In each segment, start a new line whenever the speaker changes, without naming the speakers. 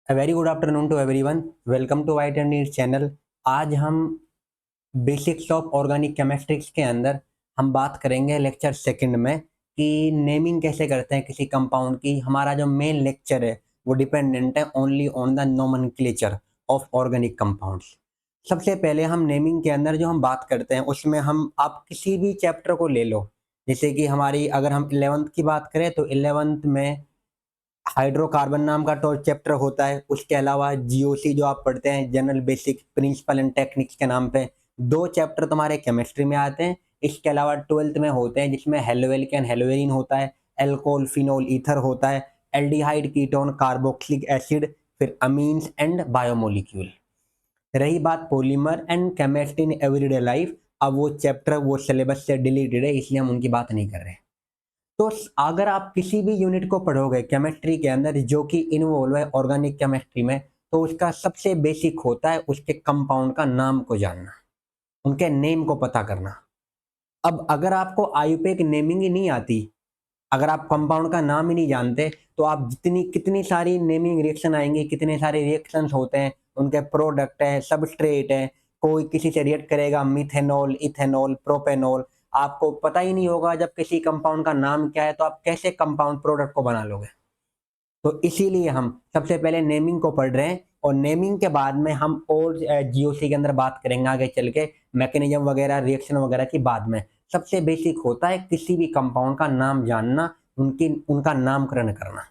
A very good afternoon to everyone. Welcome to White and Neat channel. आज हम basics of organic केमिस्ट्रिक्स के अंदर हम बात करेंगे लेक्चर सेकंड में कि नेमिंग कैसे करते हैं किसी कंपाउंड की। हमारा जो मेन लेक्चर है वो डिपेंडेंट है only on the nomenclature of organic compounds. सबसे पहले हम नेमिंग के अंदर जो हम बात करते हैं उसमें हम आप किसी भी चैप्टर को ले लो। जैसे कि हमारी अगर हम 11th की बात करें तो 11th में हाइड्रोकार्बन नाम का तो चैप्टर होता है। उसके अलावा जीओसी जो आप पढ़ते हैं general basic principle and techniques के नाम पे 2 चैप्टर तुम्हारे केमिस्ट्री में आते हैं। इसके अलावा 12th में होते हैं जिसमें हेलोवेल्केन हेलोवेरिन होता है, एल्कोहल फिनोल ईथर होता है, एल्डिहाइड कीटोन कार्बोक्सिलिक एसिड, फिर अमीन्स एंड बायोमोलिक्यूल। रही बात polymer and chemistry in everyday life, अब वो चैप्टर वो सिलेबस से डिलीटेड है इसलिए हम उनकी बात नहीं कर रहे हैं। तो अगर आप किसी भी यूनिट को पढ़ोगे केमिस्ट्री के अंदर जो कि इन्वॉल्व है ऑर्गेनिक केमिस्ट्री में, तो उसका सबसे बेसिक होता है उसके कंपाउंड का नाम को जानना, उनके नेम को पता करना। अब अगर आपको आयुपेक नेमिंग ही नहीं आती, अगर आप कंपाउंड का नाम ही नहीं जानते, तो आप जितनी कितनी सारी नेमिंग रिएक्शन आएंगी, कितने सारे रिएक्शंस होते हैं, उनके प्रोडक्ट है, सबस्ट्रेट है, कोई किसी से रिएक्ट करेगा, मिथेनॉल, इथेनॉल, प्रोपेनॉल, आपको पता ही नहीं होगा जब किसी कंपाउंड का नाम क्या है तो आप कैसे कंपाउंड प्रोडक्ट को बना लोगे। तो इसीलिए हम सबसे पहले नेमिंग को पढ़ रहे हैं और नेमिंग के बाद में हम और जीओसी के अंदर बात करेंगे आगे चल के, मैकेनिज्म वगैरह रिएक्शन वगैरह की बाद में। सबसे बेसिक होता है किसी भी कंपाउंड का नाम जानना, उनका नामकरण करना।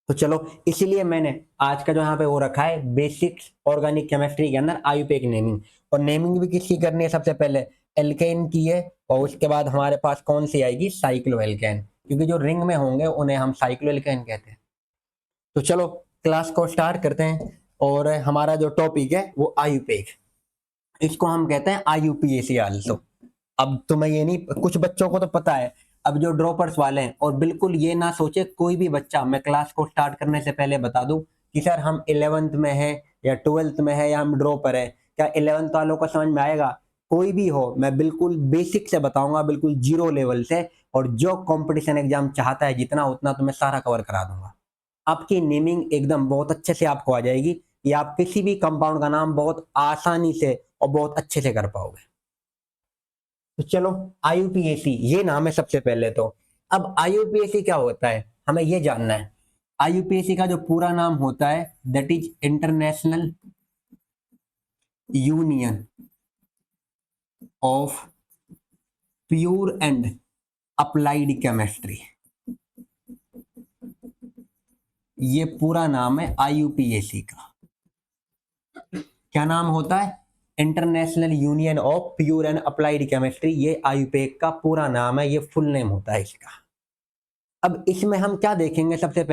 तो चलो इसीलिए मैंने आज का जो यहाँ पे वो रखा है बेसिक्स ऑर्गेनिक केमिस्ट्री के अंदर आयुपेक नेमिंग। और नेमिंग भी किसकी करनी है, सबसे पहले एल्केन की है और उसके बाद हमारे पास कौन सी आएगी, साइक्लो एल्केन, क्योंकि जो रिंग में होंगे उन्हें हम साइक्लो एल्केन कहते हैं। तो चलो क्लास को स्टार्ट करते हैं और हमारा जो टॉपिक है वो आयुपेक, इसको हम कहते हैं आयुपीएसी आल्सो। अब तुम्हें ये नहीं, कुछ बच्चों को तो पता है, अब जो ड्रॉपर्स वाले हैं, और बिल्कुल ये ना सोचे कोई भी बच्चा, मैं क्लास को स्टार्ट करने से पहले बता दूं कि सर हम 11th में है या 12th में है या हम ड्रॉपर है, क्या 11th वालों को समझ में आएगा? कोई भी हो, मैं बिल्कुल बेसिक से बताऊंगा, बिल्कुल जीरो लेवल से, और जो कंपटीशन एग्जाम चाहता है जितना उतना तो मैं सारा कवर करा दूंगा। आपकी नेमिंग एकदम बहुत अच्छे से आपको आ जाएगी कि आप किसी भी कंपाउंड का नाम बहुत आसानी से और बहुत अच्छे से कर पाओगे। तो चलो आईयूपीएसी ये नाम है सबसे पहले तो। अब आईयूपीएसी क्या होता है हमें ये जानना है। आईयूपीएसी का जो पूरा नाम होता है that is international union of pure and applied chemistry, ये पूरा नाम है आईयूपीएसी का। क्या नाम होता है? International union of pure and applied chemistry, ये आईयूपीएक का पूरा नाम है, ये फुल नेम होता है इसका। अब इसमें हम क्या देखेंगे, सबसे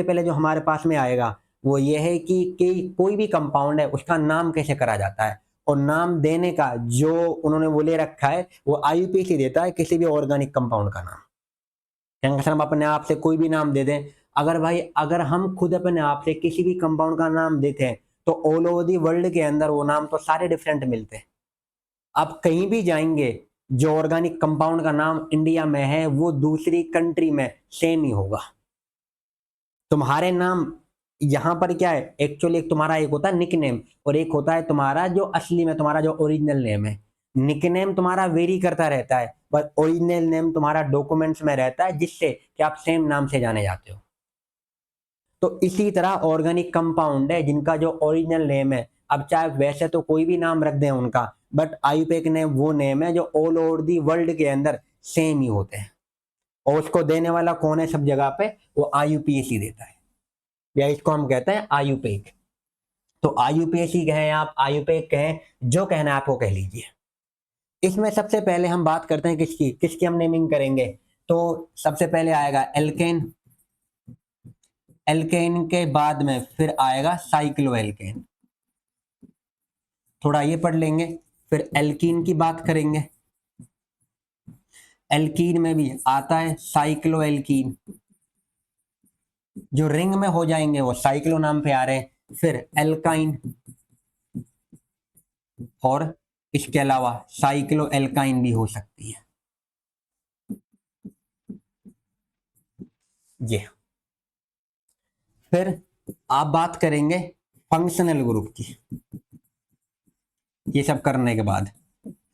पहले जो हमारे पास में आएगा वो ये है कि कोई भी कंपाउंड है उसका नाम कैसे करा जाता है, और नाम देने का जो उन्होंने वो ले रखा है वो आईयूपीएसी देता है किसी भी ऑर्गेनिक कंपाउंड का नाम। क्या हम अपने आप से कोई भी नाम दे दें, अगर हम खुद अपने आप से किसी भी कंपाउंड का नाम देते हैं तो ऑल ओवर दी वर्ल्ड के अंदर वो नाम तो सारे डिफरेंट मिलते हैं। आप कहीं भी जाएंगे, जो ऑर्गेनिक कंपाउंड का नाम इंडिया में है वो दूसरी कंट्री में सेम ही होगा। तुम्हारे नाम यहाँ पर क्या है, एक्चुअली एक तुम्हारा एक होता है निकनेम और एक होता है तुम्हारा जो असली में तुम्हारा जो ओरिजिनल नेम है। निकनेम तुम्हारा वेरी करता रहता है पर ओरिजिनल नेम तुम्हारा डॉक्यूमेंट्स में रहता है, जिससे कि आप सेम नाम से जाने जाते हो। तो इसी तरह ऑर्गेनिक कंपाउंड है जिनका जो ओरिजिनल नेम है, अब चाहे वैसे तो कोई भी नाम रख दें उनका, बट आयुपेक नेम वो नेम है जो ऑल ओवर दी वर्ल्ड के अंदर सेम ही होते हैं, और उसको देने वाला कौन है सब जगह पे, वो आईयूपीएसी देता है, या इसको हम कहते हैं आयुपेक। तो आईयूपीएसी कहें आप, आयुपेक कहें, जो कहना है आपको कह लीजिए। इसमें सबसे पहले हम बात करते हैं किसकी किसकी हम नेमिंग करेंगे। तो सबसे पहले आएगा एल्केन, एल्केन के बाद में फिर आएगा साइक्लो एल्केन, थोड़ा ये पढ़ लेंगे। फिर एल्कीन की बात करेंगे, एल्कीन में भी आता है साइक्लो एल्कीन, जो रिंग में हो जाएंगे वो साइक्लो नाम पे आ रहे हैं। फिर एल्काइन, और इसके अलावा साइक्लो एल्काइन भी हो सकती है ये। फिर आप बात करेंगे फंक्शनल ग्रुप की। ये सब करने के बाद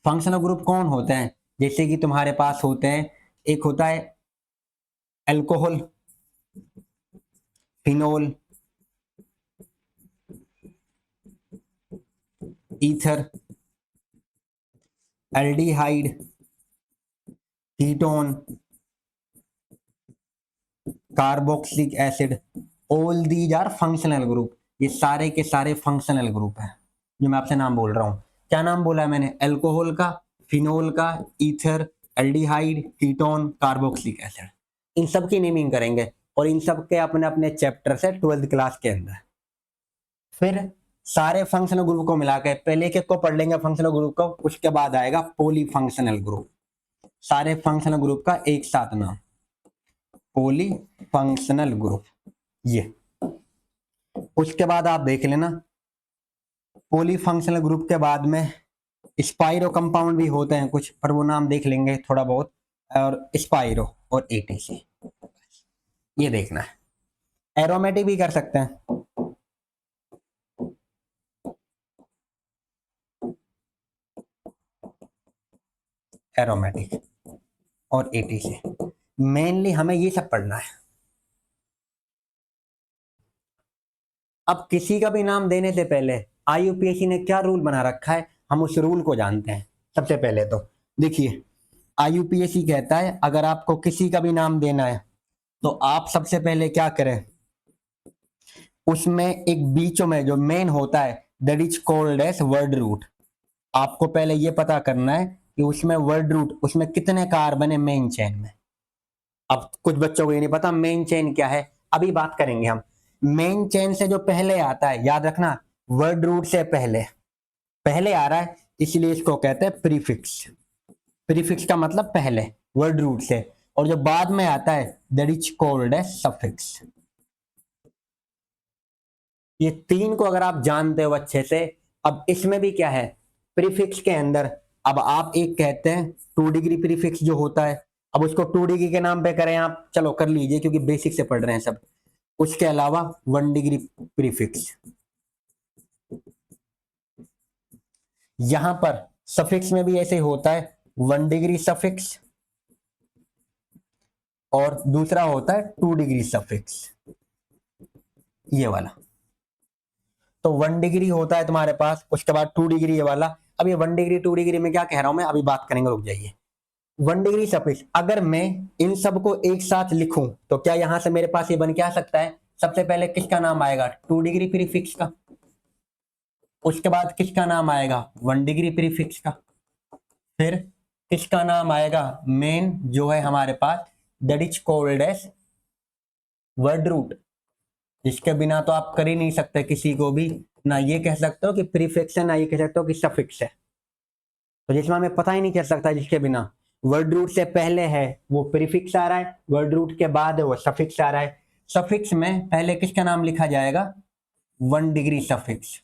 फंक्शनल ग्रुप कौन होते हैं, जैसे कि तुम्हारे पास होते हैं, एक होता है alcohol, phenol, ether, aldehyde, ketone, carboxylic acid. All these are functional group. ये सारे के सारे फंक्शनल ग्रुप हैं जो मैं आपसे नाम बोल रहा हूँ। क्या नाम बोला है मैंने? अल्कोहल का, फिनोल का, ether, aldehyde, ketone, carboxylic acid. इन सब की नेमिंग करेंगे और इन सब के अपने अपने चैप्टर से 12th क्लास के अंदर। फिर सारे फंक्शनल ग्रुप को मिला के पहले एक एक को पढ़ लेंगे फंक्शनल ग्रुप को, उसके बाद आएगा पॉलीफंक्शनल ग्रुप। सारे फंक्शनल ग्रुप का एक साथ नाम, पॉलीफंक्शनल ग्रुप। ये उसके बाद आप देख लेना, पॉलीफंक्शनल ग्रुप के बाद में स्पाइरो कंपाउंड भी होते हैं कुछ, पर वो नाम देख लेंगे थोड़ा बहुत, और स्पाइरो और एटीसी, ये देखना है। एरोमेटिक भी कर सकते हैं, एरोमेटिक और एटीसी। मेनली हमें ये सब पढ़ना है। अब किसी का भी नाम देने से पहले आईयूपीएसी ने क्या रूल बना रखा है, हम उस रूल को जानते हैं। सबसे पहले तो देखिए, आईयूपीएसी कहता है अगर आपको किसी का भी नाम देना है तो आप सबसे पहले क्या करें, उसमें एक बीचों में जो मेन होता है that is called as word root. आपको पहले ये पता करना है कि उसमें वर्ड रूट, उसमें कितने कार्बन है मेन चेन में। अब कुछ बच्चों को ये नहीं पता मेन चेन क्या है, अभी बात करेंगे हम। मेन चेन से जो पहले आता है, याद रखना, वर्ड रूट से पहले पहले आ रहा है, इसलिए इसको कहते हैं प्रीफिक्स। प्रीफिक्स का मतलब पहले, वर्ड रूट से। और जो बाद में आता है that is called as suffix. ये तीन को अगर आप जानते हो अच्छे से, अब इसमें भी क्या है, प्रीफिक्स के अंदर अब आप एक कहते हैं 2 डिग्री प्रीफिक्स जो होता है, अब उसको 2 डिग्री के नाम पे करें आप, चलो कर लीजिए क्योंकि बेसिक से पढ़ रहे हैं सब। उसके अलावा 1 डिग्री प्रीफिक्स। यहां पर सफिक्स में भी ऐसे होता है, 1 डिग्री सफिक्स, और दूसरा होता है 2 डिग्री सफिक्स, ये वाला। तो 1 डिग्री होता है तुम्हारे पास, उसके बाद 2 डिग्री ये वाला। अब ये 1 डिग्री 2 डिग्री में क्या कह रहा हूं मैं, अभी बात करेंगे, रुक जाइए। 1 डिग्री सफिक्स, अगर मैं इन सबको एक साथ लिखूं तो क्या यहां से मेरे पास ये बन के आ सकता है, सबसे पहले किसका नाम आएगा, 2 डिग्री प्रीफिक्स का। उसके बाद किसका नाम आएगा, 1 डिग्री प्रीफिक्स का। फिर किसका नाम आएगा, मेन जो है हमारे पास, that is called as word root, जिसके बिना तो आप कर ही नहीं सकते किसी को भी, ना ये कह सकते हो कि प्रीफिक्स है, ना ये कह सकते हो कि सफिक्स है। तो जिसमें हमें पता ही नहीं चल सकता जिसके बिना। वर्ड रूट से पहले है वो प्रीफिक्स आ रहा है, वर्ड रूट के बाद है वो सफिक्स आ रहा है। सफिक्स में पहले किसका नाम लिखा जाएगा, 1 डिग्री सफिक्स।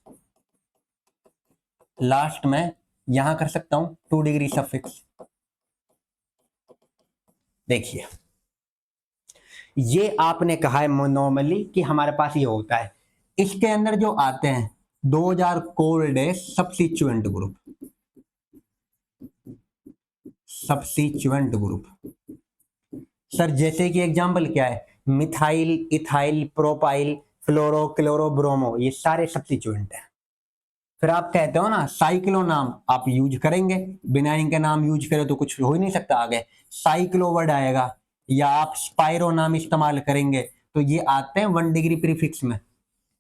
लास्ट में यहां कर सकता हूं 2 डिग्री सफिक्स। देखिए, ये आपने कहा है नॉर्मली कि हमारे पास ये होता है। इसके अंदर जो आते हैं, 2000 cold substituent group, substituent group. Sir जैसे कि एग्जांपल क्या है, मिथाइल, इथाइल, प्रोपाइल, फ्लोरो, क्लोरो, ब्रोमो, ये सारे सब्स्टिट्यूएंट हैं। फिर आप कहते हो ना साइक्लो नाम आप यूज करेंगे, बिना इनके नाम यूज करे तो कुछ हो ही नहीं सकता आगे, साइक्लो वर्ड आएगा। या आप स्पाइरो नाम इस्तेमाल करेंगे, तो ये आते हैं 1 डिग्री प्रीफिक्स में।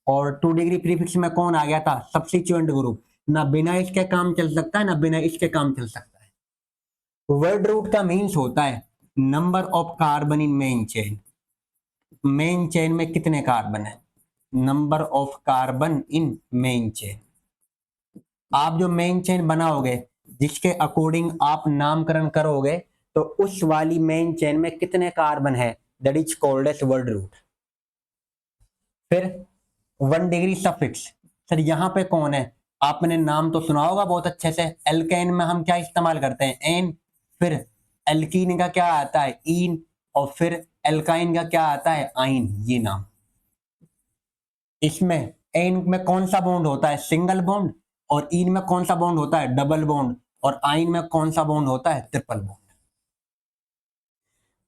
और 2 डिग्री प्रीफिक्स में कौन आ गया था, सब्स्टिट्यूएंट ग्रुप। ना बिना इसके काम चल सकता है, ना बिना इसके काम चल सकता है। वर्ड रूट का मीन्स होता है number of carbon in main chain. Main chain में कितने कार्बन है, number of carbon in main chain. आप जो मेन चेन बनाओगे, जिसके अकॉर्डिंग आप नामकरण करोगे, तो उस वाली मेन चेन में कितने कार्बन है, that is called as word root. फिर 1 डिग्री सफिक्स, सर यहाँ पे कौन है, आपने नाम तो सुना होगा बहुत अच्छे से, एल्केन में हम क्या इस्तेमाल करते हैं, एन। फिर एल्कीन का क्या आता है, इन। और फिर एल्काइन का क्या आता है, आइन, ये नाम। इसमें एन में कौन सा बॉन्ड होता है, सिंगल बॉन्ड, और इन में कौन सा बॉन्ड होता है, डबल बॉन्ड, और आइन में कौन सा बॉन्ड होता है, ट्रिपल बॉन्ड।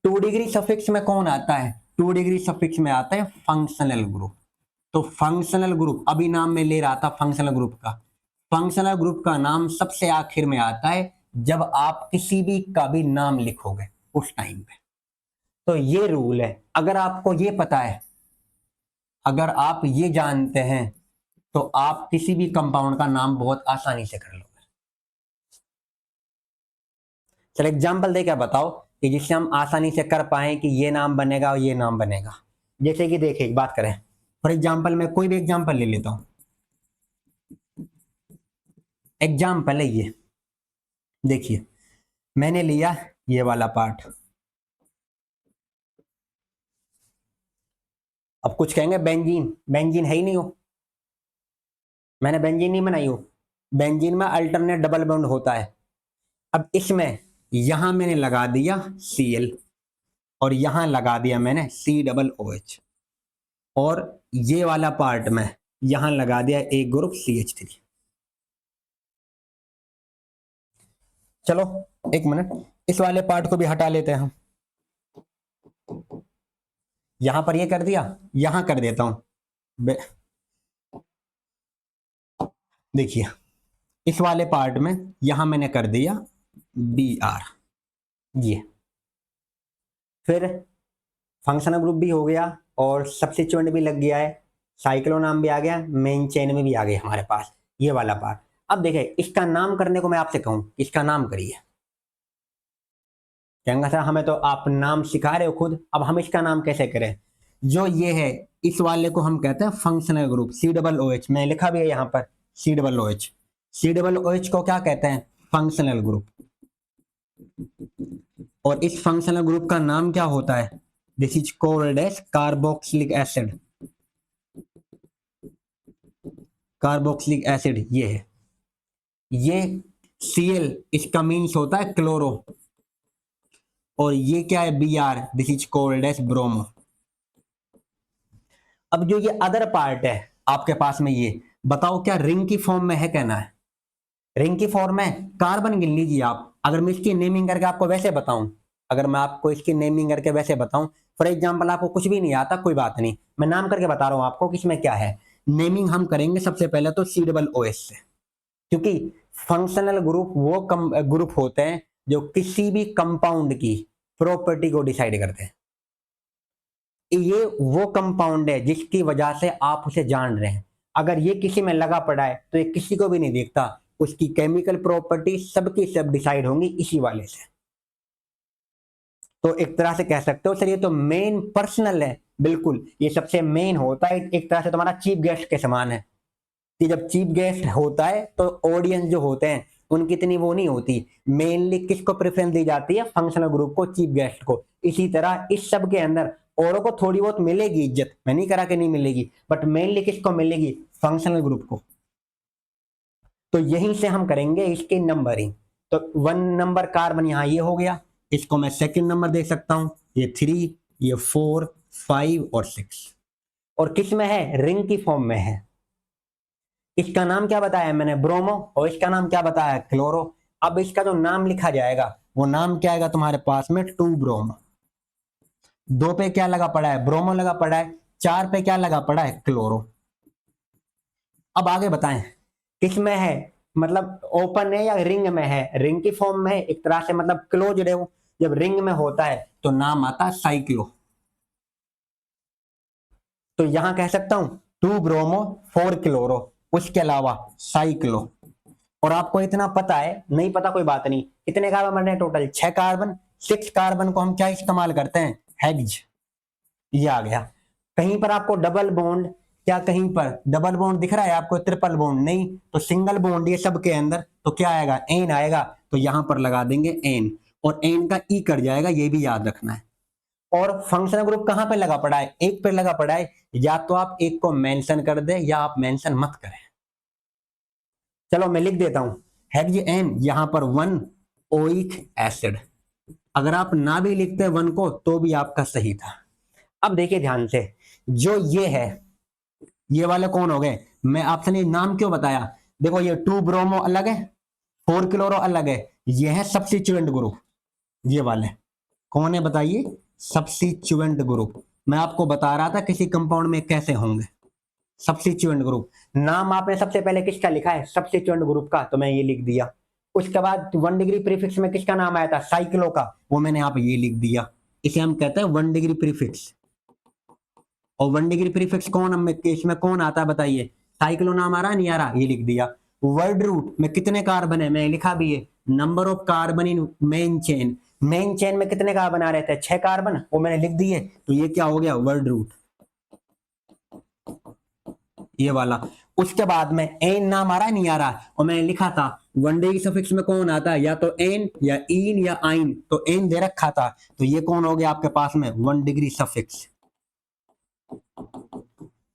2 डिग्री सफिक्स में कौन आता है, 2 डिग्री सफिक्स में आता है फंक्शनल ग्रुप। तो फंक्शनल ग्रुप, अभी नाम में ले रहा था फंक्शनल ग्रुप का, फंक्शनल ग्रुप का नाम सबसे आखिर में आता है जब आप किसी भी का भी नाम लिखोगे उस टाइम पे। तो ये रूल है, अगर आपको ये पता है, अगर आप ये जानते हैं, तो आप किसी भी कंपाउंड का नाम बहुत आसानी से कर लोगे। चलो एग्जाम्पल दे क्या बताओ कि जिससे हम आसानी से कर पाए कि ये नाम बनेगा और ये नाम बनेगा। जैसे कि देखिए, एक बात करें, फॉर एग्जाम्पल मैं कोई भी एग्जाम्पल ले लेता हूं। एग्जाम्पल है ये, देखिए मैंने लिया ये वाला पार्ट। अब कुछ कहेंगे बेंजीन, बेंजीन है ही नहीं हो, मैंने बेंजीन नहीं बनाई हो। बेंजीन में अल्टरनेट डबल बॉन्ड होता है। अब इसमें यहां मैंने लगा दिया Cl और यहां लगा दिया मैंने COOH, और ये वाला पार्ट में यहां लगा दिया एक ग्रुप CH3। चलो एक मिनट, इस वाले पार्ट को भी हटा लेते हैं हम। यहां पर ये कर दिया, यहां कर देता हूं। देखिए इस वाले पार्ट में यहां मैंने कर दिया Br, ये फिर फंक्शनल ग्रुप भी हो गया और सब्स्टिट्यूएंट भी लग गया है, साइक्लो नाम भी आ गया, मेन चेन में भी आ गया हमारे पास ये वाला पार्ट। अब देखिए इसका नाम करने को मैं आपसे कहूं, इसका नाम करिए, कहेंगे सर हमें तो आप नाम सिखा रहे हो खुद, अब हम इसका नाम कैसे करें। जो ये है इस वाले को हम कहते हैं फंक्शनल ग्रुप COOH, मैं लिखा भी है यहाँ पर COOH। COOH को क्या कहते हैं, फंक्शनल ग्रुप। और इस फंक्शनल ग्रुप का नाम क्या होता है, this is called as carboxylic acid. Carboxylic acid ये है, ये Cl इसका मीन्स होता है क्लोरो, और ये क्या है Br, this is called as bromo. अब जो ये अदर पार्ट है आपके पास में, ये बताओ क्या रिंग की फॉर्म में है, कहना है रिंग की फॉर्म में। कार्बन गिन लीजिए आप, अगर मैं इसकी नेमिंग करके आपको वैसे बताऊं, अगर मैं आपको इसकी नेमिंग करके वैसे बताऊं, फॉर एग्जांपल आपको कुछ भी नहीं आता कोई बात नहीं, मैं नाम करके बता रहा हूं आपको कि इसमें क्या है। नेमिंग हम करेंगे सबसे पहले तो COOH से, क्योंकि फंक्शनल ग्रुप वो ग्रुप होते हैं जो किसी भी कंपाउंड की प्रॉपर्टी को डिसाइड करते हैं। ये वो कंपाउंड है जिसकी वजह से आप उसे जान रहे हैं। अगर ये किसी में लगा पड़ा है तो ये किसी को भी नहीं दिखता, उसकी केमिकल प्रॉपर्टी सबकी सब डिसाइड होंगी इसी वाले से। तो एक तरह से कह सकते हो सर ये तो मेन पर्सनल है, बिल्कुल ये सबसे मेन होता है, एक तरह से तुम्हारा चीफ गेस्ट के समान है कि जब चीफ गेस्ट होता है तो ऑडियंस जो होते हैं उनकी इतनी वो नहीं होती, मेनली किसको प्रेफरेंस दी जाती है, फंक्शनल ग्रुप को, चीफ गेस्ट को। इसी तरह इस सब के अंदर औरों को थोड़ी बहुत मिलेगी इज्जत, मैं नहीं करा कि नहीं मिलेगी, बट मेनली किसको मिलेगी, फंक्शनल ग्रुप को। तो यहीं से हम करेंगे इसकी नंबरिंग। तो 1 नंबर कार्बन यहाँ ये हो गया, इसको मैं सेकंड नंबर दे सकता हूं, ये 3, ये 4, 5 और 6, और किस में है, रिंग की फॉर्म में है। इसका नाम क्या बताया मैंने, ब्रोमो, और इसका नाम क्या बताया, क्लोरो। अब इसका जो नाम लिखा जाएगा वो नाम क्या आएगा तुम्हारे पास में, 2 ब्रोमो। 2 पे क्या लगा पड़ा है, ब्रोमो लगा पड़ा है, 4 पे क्या लगा पड़ा है, क्लोरो। अब आगे बताएं किस में है, मतलब ओपन है या रिंग में है, रिंग की फॉर्म में है, एक तरह से मतलब क्लोज है वो। जब रिंग में होता है तो नाम आता है साइक्लो। तो यहां कह सकता हूं 2 ब्रोमो 4 क्लोरो, उसके अलावा साइक्लो। और आपको इतना पता है, नहीं पता कोई बात नहीं, कितने कार्बन बन रहे हैं टोटल, 6 कार्बन। 6 कार्बन को हम क्या इस्तेमाल करते हैं, हेक्स, ये आ गया। कहीं पर आपको डबल बॉन्ड, क्या कहीं पर डबल बॉन्ड दिख रहा है आपको, ट्रिपल बॉन्ड नहीं, तो सिंगल बॉन्ड ये सब के अंदर, तो क्या आएगा, एन आएगा, तो यहां पर लगा देंगे एन, और एन का ई कट जाएगा, ये भी याद रखना है। और फंक्शनल ग्रुप कहां पे लगा पड़ा है, एक पे लगा पड़ा है, या तो आप एक को मेंशन कर दे या आप मेंशन मत करें। चलो मैं लिख देता हूं, हेक्स एन, यहां पर 1 ओइक एसिड। अगर आप ना भी लिखते 1 को तो भी आपका सही था। अब देखिए ध्यान से, जो ये है ये वाले कौन हो गए? मैं आपसे ने नाम क्यों बताया? देखो ये 2 ब्रोमो अलग है, 4 क्लोरो अलग है, ये है सब्स्टिट्यूएंट ग्रुप। ये वाले कौन है बताइए? Substituent group. मैं आपको बता रहा था किसी कंपाउंड में कैसे होंगे सब्स्टिट्यूएंट ग्रुप। नाम आपने सबसे पहले किसका लिखा है? सब्स्टिट्यूएंट ग्रुप का, तो मैं ये लिख दिया। उसके बाद 1 डिग्री प्रीफिक्स में किसका नाम आया था? साइक्लो का, वो मैंने यहाँ पे ये लिख दिया। इसे हम कहते हैं 1 डिग्री प्रीफिक्स। और 1 डिग्री प्रीफिक्स कौन इसमें कौन आता है बताइए? साइक्लो नाम आ रहा है, नहीं आ रहा? ये लिख दिया। वर्ड रूट में कितने कार्बन है? मैं लिखा भी है, number of carbon in main chain. Main chain में कितने कार्बन आ रहे थे? 6 कार्बन, वो मैंने लिख दिए। तो ये क्या हो गया? वर्ड रूट, ये वाला। उसके बाद में एन नाम आ रहा है, नहीं आ रहा? और मैंने लिखा था 1 डिग्री सफिक्स में कौन आता है? या तो एन या इन या आइन, तो एन दे रखा था, तो ये कौन हो गया आपके पास में? 1 डिग्री सफिक्स।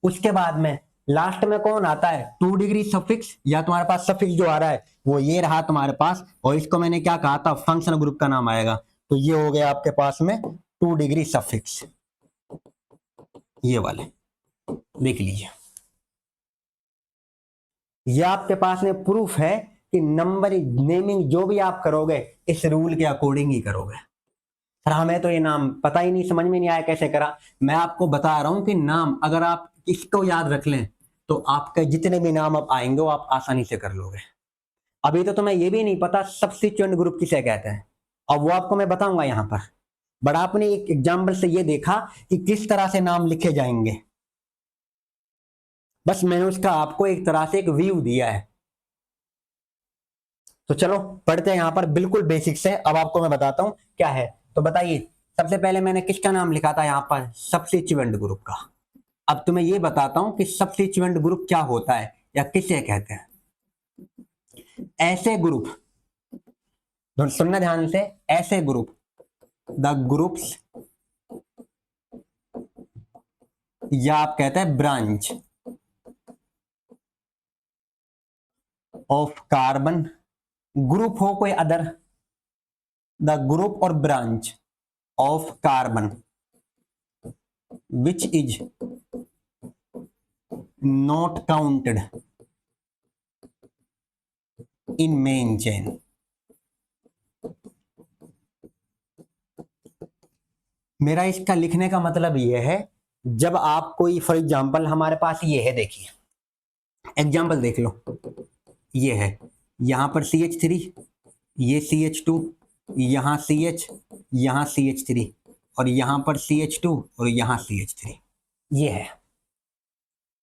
उसके बाद में लास्ट में कौन आता है? 2 डिग्री सफिक्स, या तुम्हारे पास सफिक्स जो आ रहा है वो ये रहा तुम्हारे पास, और इसको मैंने क्या कहा था? फंक्शनल ग्रुप का नाम आएगा। तो ये हो गया आपके पास में 2 डिग्री सफिक्स। ये वाले देख लीजिए, ये आपके पास में प्रूफ है कि नंबर नेमिंग जो भी आप करोगे इस रूल के अकॉर्डिंग ही करोगे। सर हमें तो ये नाम पता ही नहीं, समझ में नहीं आया कैसे करा। मैं आपको बता रहा हूं कि नाम अगर आप इसको याद रख लें तो आपके जितने भी नाम अब आएंगे वो आप आसानी से कर लोगे। अभी तो तुम्हें ये भी नहीं पता सब्स्टिट्यूएंट ग्रुप किसे कहते हैं, अब वो आपको मैं बताऊंगा यहां पर। बट आपने एक एग्जाम्पल से ये देखा कि किस तरह से नाम लिखे जाएंगे, बस मैंने उसका आपको एक तरह से एक व्यू दिया है। तो चलो पढ़ते हैं यहां पर, बिल्कुल बेसिक से। अब आपको मैं बताता हूं क्या है। तो बताइए, सबसे पहले मैंने किसका नाम लिखा था यहां पर? सब्स्टिट्यूएंट ग्रुप का। अब तुम्हें ये बताता हूं कि सब्स्टिट्यूएंट ग्रुप क्या होता है या किसे कहते हैं। ऐसे ग्रुप, सुनना ध्यान से, ऐसे ग्रुप, द ग्रुप्स, या आप कहते हैं ब्रांच ऑफ कार्बन, ग्रुप हो कोई अदर, द ग्रुप और branch of carbon which is not counted in main chain। मेरा इसका लिखने का मतलब यह है, जब आप कोई फॉर एग्जांपल हमारे पास ये है, देखिए एग्जांपल देख लो, ये है यहां पर CH3, ये CH2, यहां CH, यहां CH3, और यहां पर CH2 और यहां CH3। ये है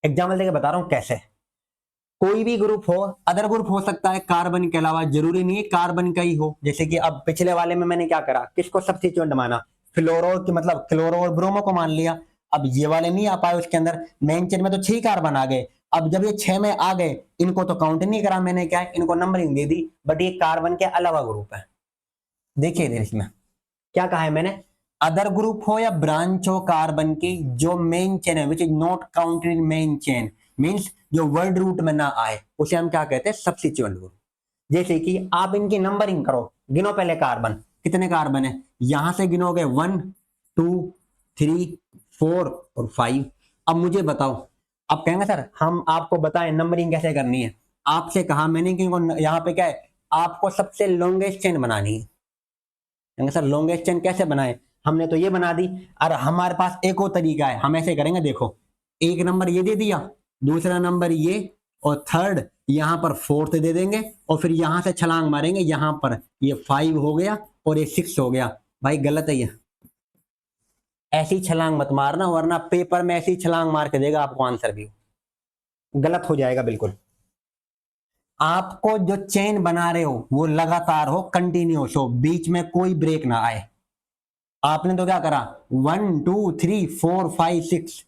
एग्जांपल देके बता रहा हूं कैसे। कोई भी ग्रुप हो, अदर ग्रुप हो सकता है कार्बन के अलावा, जरूरी नहीं है कार्बन का ही हो। जैसे कि अब पिछले वाले में मैंने क्या करा, किसको सब्स्टिट्यूएंट माना? फ्लोरो की, मतलब क्लोरो और ब्रोमो को मान लिया। अब ये वाले नहीं आ पाए उसके अंदर, मेन चेन में तो 6 कार्बन आ गए। अब जब ये 6 में आ गए, इनको तो काउंट नहीं करा मैंने, क्या है इनको नंबरिंग दे दी, बट ये कार्बन के अलावा ग्रुप है। देखिए इधर इसमें क्या कहा है मैंने, अदर ग्रुप हो या ब्रांच हो कार्बन की जो मेन चेन है, which is not counted in main chain, means जो वर्ड रूट में ना आए, उसे हम क्या कहते हैं? Substituent group. जैसे कि आप इनकी नंबरिंग करो, गिनो पहले कार्बन, कितने कार्बन है? यहां से गिनोगे 1 2 3 4 और 5। अब मुझे बताओ, आप कहेंगे सर हम आपको बताएं नंबरिंग कैसे करनी है। आपसे कहा मैंने कि यहाँ पे क्या है, आपको सबसे लॉन्गेस्ट चेन बनानी है। सर लॉन्गेस्ट चेन कैसे बनाए? हमने तो ये बना दी। और हमारे पास एक और तरीका है, हम ऐसे करेंगे, देखो एक नंबर ये दे दिया, दूसरा नंबर ये, और थर्ड यहां पर फोर्थ दे देंगे, और फिर यहां से छलांग मारेंगे, यहां पर ये 5 हो गया और ये 6 हो गया। भाई गलत है ये, ऐसी छलांग मत मारना, वरना पेपर में ऐसी छलांग मार के देगा आपको आंसर भी, गलत हो जाएगा बिल्कुल। आपको जो चेन बना रहे हो वो लगातार हो, कंटिन्यूस हो, बीच में कोई ब्रेक ना आए। आपने तो क्या करा, 1 2 3 4 5 6।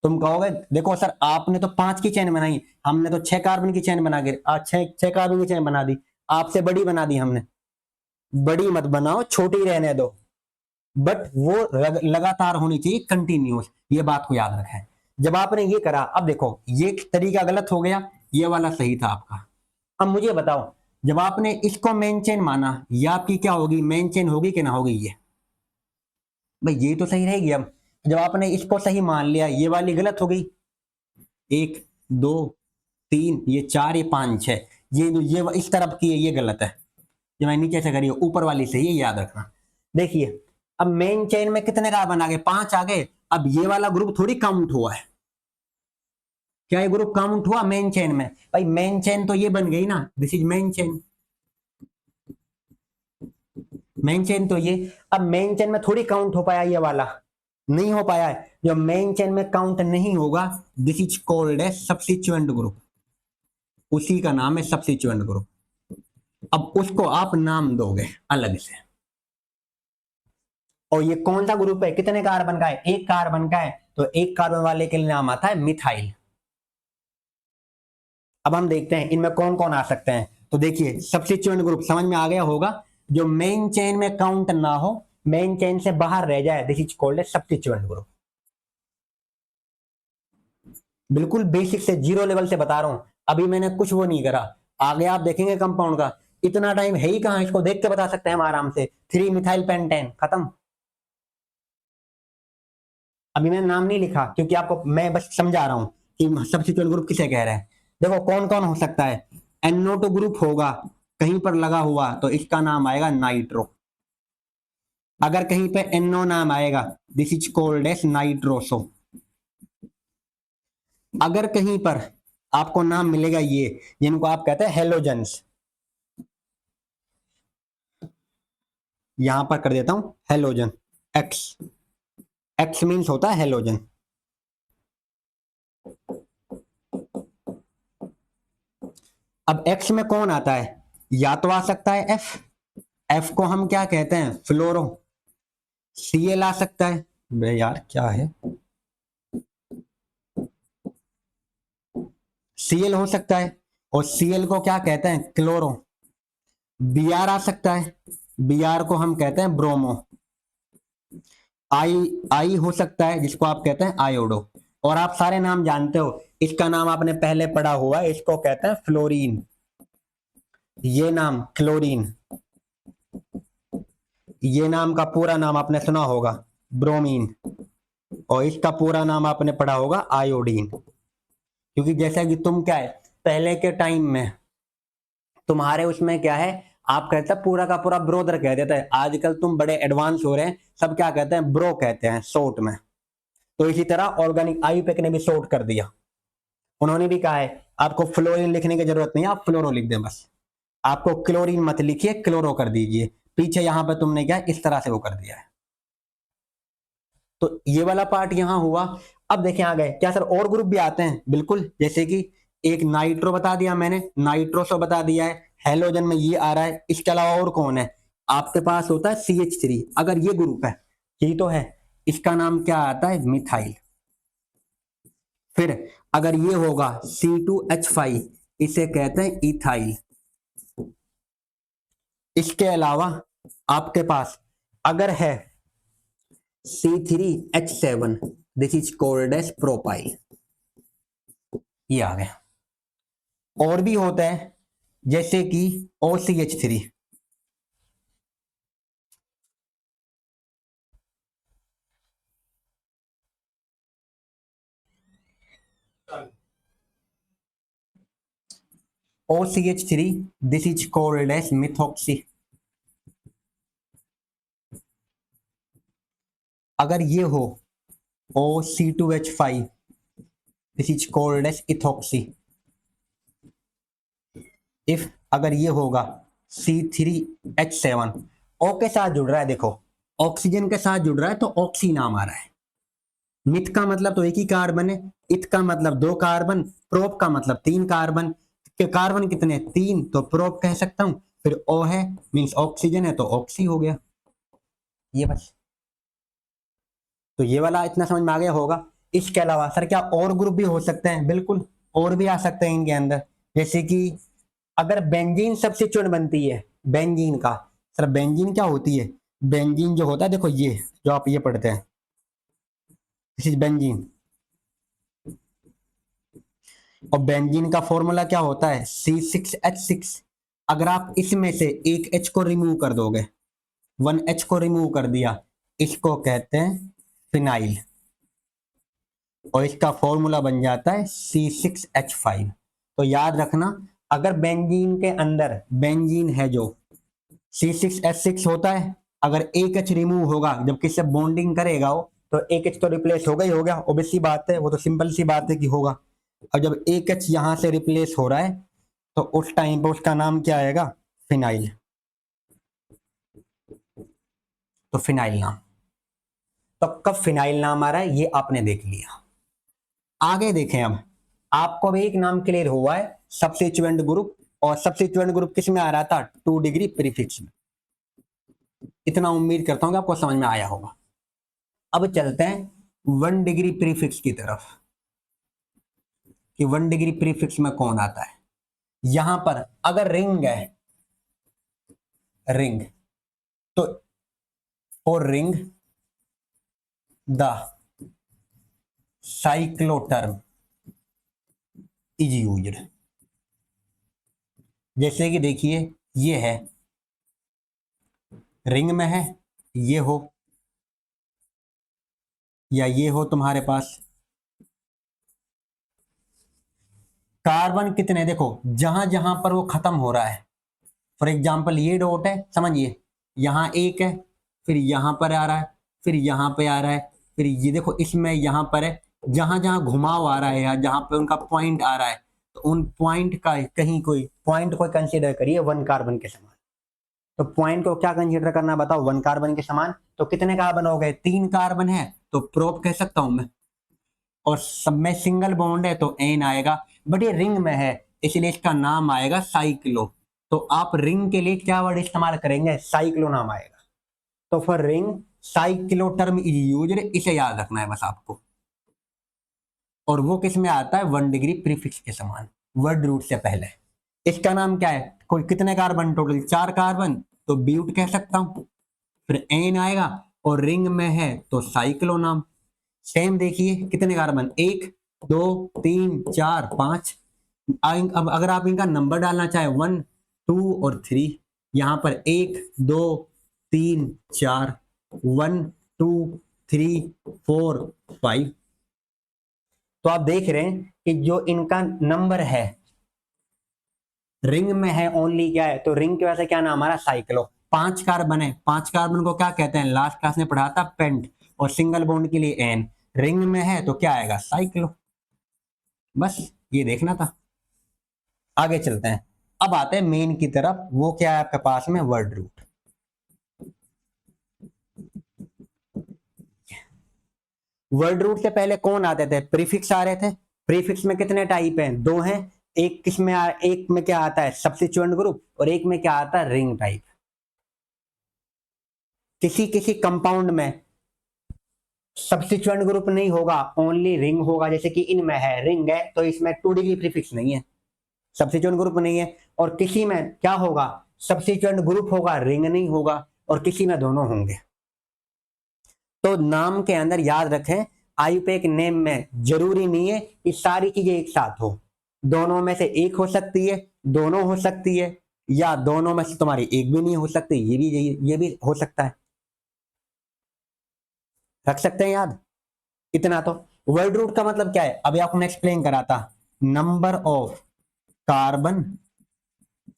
तुम कहोगे देखो सर आपने तो 5 की चेन बनाई, हमने तो 6 कार्बन की चेन बना के, 6 कार्बन की चेन बना दी, आपसे बड़ी बना दी हमने। बड़ी मत बनाओ, छोटी रहने दो, बट वो लगातार होनी चाहिए, कंटिन्यूस, ये बात को याद रखें। जब आपने ये करा, अब देखो ये तरीका गलत हो गया, ये वाला सही था आपका। अब मुझे बताओ, जब आपने इसको मेन चेन माना, ये आपकी क्या होगी? मेन चेन होगी कि ना होगी? ये भाई ये तो सही रहेगी। अब जब आपने इसको सही मान लिया, ये वाली गलत हो गई, 1 2 3, ये 4, ये 5 6, ये इस तरफ की है, ये गलत है। जो मैं नीचे से करी ऊपर वाली से, ये याद रखना। देखिए अब मेन चेन में कितने कार्बन आ गए, 5 आ गए। अब ये वाला ग्रुप थोड़ी काउंट हुआ है, क्या ये ग्रुप काउंट हुआ मेन चेन में? भाई मेन चेन तो ये बन गई ना, this is main chain. Main chain तो ये, अब मेन चेन में थोड़ी काउंट हो पाया, ये वाला नहीं हो पाया है। जो मेन चेन में काउंट नहीं होगा, this is called a substituent group, उसी का नाम है सब्स्टिट्यूएंट ग्रुप। अब उसको आप नाम दोगे अलग से। और ये कौन सा ग्रुप है, कितने कार्बन का है, 1 कार्बन का है, तो 1 कार्बन वाले के लिए नाम आता है मिथाइल। अब हम देखते हैं इनमें कौन कौन आ सकते हैं। तो देखिए सब्स्टिट्यूएंट ग्रुप समझ में आ गया होगा, जो मेन चेन में काउंट ना हो, मेन चेन से बाहर रह जाए, this is called a substituent group. बिल्कुल बेसिक से, जीरो लेवल से बता रहा हूं, अभी मैंने कुछ वो नहीं करा। आगे आप देखेंगे कंपाउंड का, इतना टाइम है ही कहां, इसको देख के बता सकते हैं हम आराम से। 3 मिथाइल पेंटेन, खत्म। अभी मैंने नाम नहीं लिखा क्योंकि आपको मैं बस समझा रहा हूं कि सब्स्टिट्यूएंट ग्रुप किसे कह रहे हैं। देखो कौन कौन हो सकता है, NO2 ग्रुप होगा कहीं पर लगा हुआ, तो इसका नाम आएगा नाइट्रो। अगर कहीं पे NO नाम आएगा, this is called as nitroso. अगर कहीं पर आपको नाम मिलेगा ये, जिनको आप कहते हैं हेलोजेंस, यहां पर कर देता हूं हेलोजन, एक्स, एक्स मीन्स होता है हेलोजन। अब एक्स में कौन आता है, या तो आ सकता है एफ, एफ को हम क्या कहते हैं, फ्लोरो। Cl आ सकता है, बे यार क्या है, Cl हो सकता है, और Cl को क्या कहते हैं, क्लोरो। Br आ सकता है, Br को हम कहते हैं ब्रोमो। आई हो सकता है, जिसको आप कहते हैं आयोडो। और आप सारे नाम जानते हो, इसका नाम आपने पहले पढ़ा हुआ है, इसको कहते हैं फ्लोरीन। ये नाम क्लोरीन, ये नाम का पूरा नाम आपने सुना होगा ब्रोमीन, और इसका पूरा नाम आपने पढ़ा होगा आयोडीन। क्योंकि जैसा कि तुम क्या है, पहले के टाइम में तुम्हारे उसमें क्या है, आप कहते हैं पूरा का पूरा ब्रोदर कह देते हैं। आजकल तुम बड़े एडवांस हो रहे हैं, सब क्या कहते हैं, ब्रो कहते हैं शॉर्ट में। तो इसी तरह ऑर्गेनिक आयुपेक ने भी शॉर्ट कर दिया, उन्होंने भी कहा है आपको फ्लोरीन लिखने की जरूरत नहीं है, आप फ्लोरो लिख दें बस। आपको क्लोरीन मत लिखिए, क्लोरो कर दीजिए। पीछे यहां पर तुमने क्या इस तरह से वो कर दिया है। तो ये वाला पार्ट यहां हुआ। अब देखें आ गए क्या सर, और ग्रुप भी आते हैं, बिल्कुल। जैसे कि एक नाइट्रो बता दिया मैंने, नाइट्रोसो बता दिया है, हेलोजन में ये आ रहा है। इसके अलावा और कौन है, आपके पास होता है CH3, अगर ये ग्रुप है, यही तो है, इसका नाम क्या आता है, मिथाइल। फिर अगर ये होगा C2H5, इसे कहते हैं इथाइल। इसके अलावा आपके पास अगर है C3H7, this is called as propyl. ये आ गया। और भी होता है जैसे कि OCH3, OCH3, this is called as methoxy. अगर ये हो OC2H5, this is called as ethoxy. If अगर ये होगा C3H7, O के साथ जुड़ रहा है, देखो ऑक्सीजन के साथ जुड़ रहा है, तो ऑक्सी नाम आ रहा है। मिथ का मतलब तो एक ही कार्बन है, इत का मतलब 2 कार्बन, प्रोप का मतलब 3 कार्बन। के कार्बन कितने, 3, तो प्रोप कह सकता हूं। फिर O है मींस ऑक्सीजन है, तो ऑक्सी हो गया। ये बस, तो ये वाला इतना समझ में आ गया होगा। इसके अलावा सर क्या और ग्रुप भी हो सकते हैं, बिल्कुल और भी आ सकते हैं इनके अंदर। जैसे कि अगर बेंजीन सब्स्टिट्यूएंट बनती है, बेंजीन का, सर बेंजीन क्या होती है, बेंजीन जो होता है, देखो ये जो आप ये पढ़ते हैं, दिस इज बेंजीन। और बेंजीन का फॉर्मूला क्या होता है, C6H6। अगर आप इसमें से एक H को रिमूव कर दोगे, 1H को रिमूव कर दिया, इसको कहते हैं फिनाइल। और इसका फॉर्मूला बन जाता है C6H5। तो याद रखना, अगर बेंजीन के अंदर बेंजीन है जो C6H6 होता है, अगर एक एच रिमूव होगा जब किससे बॉन्डिंग करेगा वो, तो एक एच तो रिप्लेस होगा ही हो गया, ऑब्वियस सी बात है, वो तो सिंपल सी बात है कि होगा। और जब एक एच यहां से रिप्लेस हो रहा है तो उस टाइम पर उसका नाम क्या आएगा? फिनाइल। तो फिनाइल नाम। तो कब फिनाइल नाम आ रहा है ये आपने देख लिया। आगे देखें अब, आपको अब एक नाम क्लियर हुआ है, सबस्टिट्यूएंट ग्रुप। और सबस्टिट्यूएंट ग्रुप किस में आ रहा था? 2 डिग्री प्रीफिक्स में। इतना उम्मीद करता हूं कि आपको समझ में आया होगा। अब चलते हैं 1 डिग्री प्रीफिक्स की तरफ, कि 1 डिग्री प्रीफिक्स में कौन आता है। यहां पर अगर रिंग है, रिंग, तो for ring the cyclo term is used. जैसे कि देखिए, ये है, रिंग में है, ये हो या ये हो तुम्हारे पास, कार्बन कितने, देखो जहां जहां पर वो खत्म हो रहा है, फॉर एग्जाम्पल ये डॉट है, समझिए, यहां एक है, फिर यहां पर आ रहा है, फिर यहां पे आ रहा है, फिर ये देखो इसमें यहां पर है, जहां जहां घुमाव आ रहा है या जहां पे उनका पॉइंट आ रहा है, तो उन पॉइंट का कहीं कोई पॉइंट को कंसीडर करिए 1 कार्बन के समान। तो पॉइंट को क्या कंसीडर करना बताओ? 1 कार्बन के समान। तो कितने कार्बन हो गए? 3 कार्बन है, तो प्रोप कह सकता हूं मैं। और सब में सिंगल बॉन्ड है तो एन आएगा, बट ये रिंग में है इसलिए इसका नाम आएगा साइक्लो। तो आप रिंग के लिए क्या वर्ड इस्तेमाल करेंगे? साइक्लो नाम आएगा। तो for ring cyclo term is used, इसे याद रखना है बस आपको। और वो किस में आता है? 1 डिग्री प्रीफिक्स के समान, वर्ड रूट से पहले। इसका नाम क्या है? कोई कितने कार्बन? टोटल 4 कार्बन, तो ब्यूट कह सकता हूं, फिर एन आएगा, और रिंग में है तो साइक्लो नाम। सेम देखिए, कितने कार्बन? 1 2 3 4 5। अब अगर आप इनका नंबर डालना चाहे 1 2 और 3, यहां पर 1 2 3 4, 1 2 3 4 5। तो आप देख रहे हैं कि जो इनका नंबर है रिंग में है ओनली क्या है, तो रिंग की वजह से क्या नाम हमारा? साइक्लो। 5 कार्बन है, 5 कार्बन को क्या कहते हैं? लास्ट क्लास में पढ़ा था, पेंट। और सिंगल बॉन्ड के लिए एन। रिंग में है तो क्या आएगा? साइक्लो। बस ये देखना था। आगे चलते हैं, अब आते हैं मेन की तरफ। वो क्या है आपके पास में? Word root. वर्ड रूट से पहले कौन आते थे? प्रीफिक्स आ रहे थे। प्रीफिक्स में कितने टाइप हैं? 2 हैं। एक किसमें एक में क्या आता है? Substituent group. और एक में क्या आता है? Ring type. किसी किसी कंपाउंड में सब्स्टिट्यूएंट ग्रुप नहीं होगा, ओनली रिंग होगा। जैसे कि इनमें है, रिंग है तो इसमें 2 डिग्री प्रीफिक्स नहीं है, सब्स्टिट्यूएंट ग्रुप नहीं है। और किसी में क्या होगा? सब्स्टिट्यूएंट ग्रुप होगा, रिंग नहीं होगा। और किसी में दोनों होंगे। तो नाम के अंदर याद रखें, आयुपेक नेम में जरूरी नहीं है कि सारी चीजें एक साथ हो। दोनों में से एक हो सकती है, दोनों हो सकती है, या दोनों में से तुम्हारी एक भी नहीं हो सकती, ये भी हो सकता है। रख सकते हैं याद इतना तो। वर्ड रूट का मतलब क्या है? अभी आपको मैं एक्सप्लेन करा था, number of carbon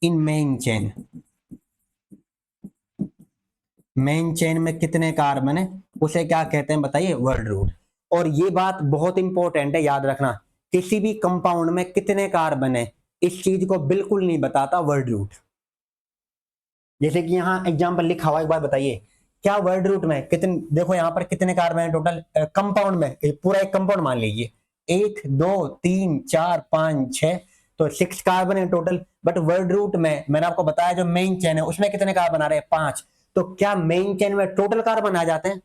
in main chain. Main chain में कितने कार्बन है उसे क्या कहते हैं बताइए? Word root. और ये बात बहुत इंपॉर्टेंट है, याद रखना, किसी भी कंपाउंड में कितने कार्बन है इस चीज को बिल्कुल नहीं बताता वर्ड रूट। जैसे कि यहाँ एग्जांपल लिखा हुआ, एक बार बताइए, क्या वर्ड रूट में कितने, देखो यहाँ पर कितने कार्बन है टोटल कंपाउंड में? पूरा एक कंपाउंड मान लीजिए, 1 2 3 4 5 6, तो 6 कार्बन है टोटल। बट वर्ड रूट में मैंने आपको बताया जो मेन चेन है उसमें कितने कार्बन आ रहे हैं? 5। तो क्या मेन चेन में टोटल कार्बन आ जाते हैं?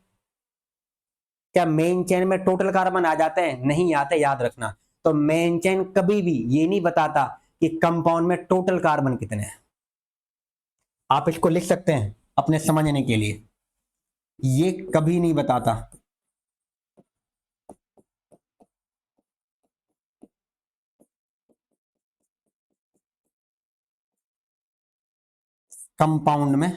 क्या मेन चेन में टोटल कार्बन आ जाते हैं? नहीं आते, याद रखना। तो मेन चेन कभी भी ये नहीं बताता कि कंपाउंड में टोटल कार्बन कितने हैं। आप इसको लिख सकते हैं अपने समझने के लिए, ये कभी नहीं बताता कंपाउंड में